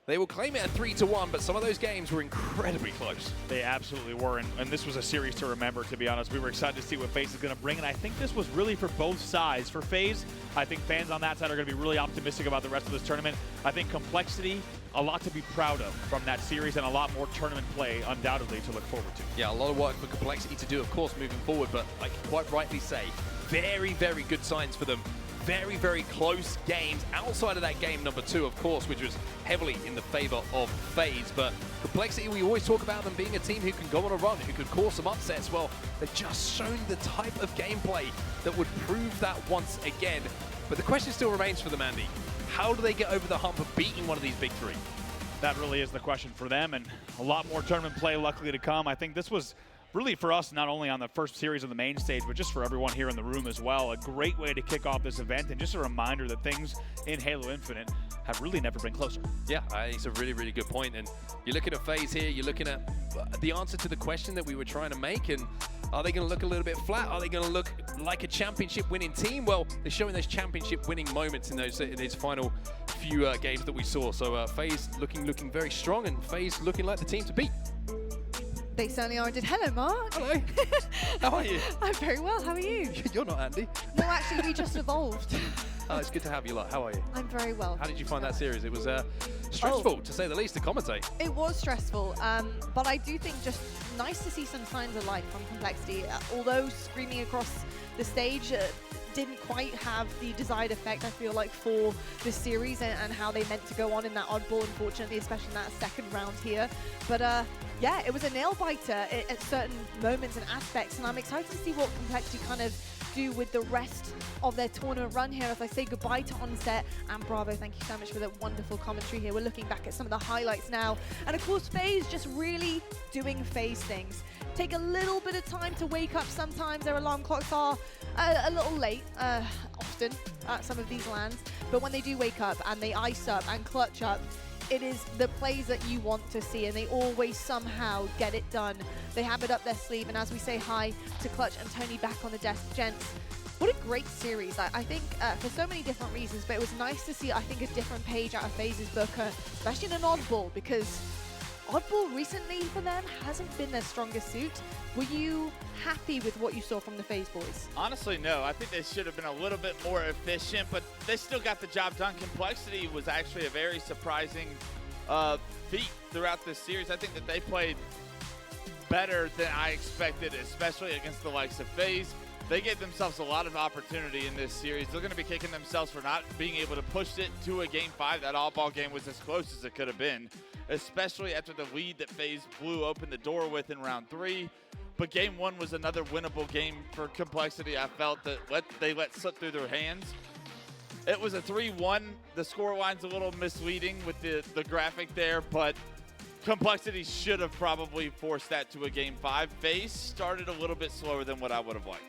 they will claim it at 3-1, but some of those games were incredibly close. They absolutely were, and this was a series to remember, to be honest. We were excited to see what FaZe is going to bring, and I think this was really for both sides. For FaZe, I think fans on that side are going to be really optimistic about the rest of this tournament. I think Complexity, a lot to be proud of from that series, and a lot more tournament play, undoubtedly, to look forward to. Yeah, a lot of work for Complexity to do, of course, moving forward, but like quite rightly say, very good signs for them. Very close games outside of that game number 2, of course, which was heavily in the favor of FaZe. But Complexity, we always talk about them being a team who can go on a run, who could cause some upsets. Well, they've just shown the type of gameplay that would prove that once again. But the question still remains for them, Andy. How do they get over the hump of beating one of these big 3? That really is the question for them, and a lot more tournament play luckily to come. I think this was really for us, not only on the first series of the main stage, but just for everyone here in the room as well. A great way to kick off this event, and just a reminder that things in Halo Infinite have really never been closer. Yeah, it's a really good point. And you're looking at FaZe here, you're looking at the answer to the question that we were trying to make, and are they going to look a little bit flat? Are they going to look like a championship winning team? Well, they're showing those championship winning moments in those final few games that we saw. So FaZe looking very strong, and FaZe looking like the team to beat. They certainly are. Hello, Mark. Hello. How are you? I'm very well. How are you? You're not Andy. No, actually, we just evolved. Oh, it's good to have you lot. How are you? I'm very well. How did you find that series? It was stressful, to say the least, to commentate. It was stressful, but I do think just nice to see some signs of life from Complexity. Although screaming across the stage didn't quite have the desired effect, I feel like, for the series and how they meant to go on in that oddball, unfortunately, especially in that second round here. But yeah, it was a nail-biter at certain moments and aspects, and I'm excited to see what Complexity kind of do with the rest of their tournament run here as I say goodbye to Onset and Bravo. Thank you so much for that wonderful commentary here. We're looking back at some of the highlights now. And of course, FaZe just really doing FaZe things. Take a little bit of time to wake up sometimes. Their alarm clocks are a little late, often, at some of these lands. But when they do wake up and they ice up and clutch up, it is the plays that you want to see, and they always somehow get it done. They have it up their sleeve, and as we say hi to Clutch and Tony back on the desk, gents, what a great series. I think for so many different reasons, but it was nice to see, I think, a different page out of FaZe's book, especially in an oddball, because oddball recently for them hasn't been their strongest suit. Were you happy with what you saw from the FaZe boys? Honestly, no. I think they should have been a little bit more efficient, but they still got the job done. Complexity was actually a very surprising feat throughout this series. I think that they played better than I expected, especially against the likes of FaZe. They gave themselves a lot of opportunity in this series. They're going to be kicking themselves for not being able to push it to a Game 5. That all-ball game was as close as it could have been, especially after the lead that FaZe blew open the door with in round 3. But Game 1 was another winnable game for Complexity. I felt that they let slip through their hands. It was a 3-1. The scoreline's a little misleading with the graphic there, but Complexity should have probably forced that to a Game 5. FaZe started a little bit slower than what I would have liked.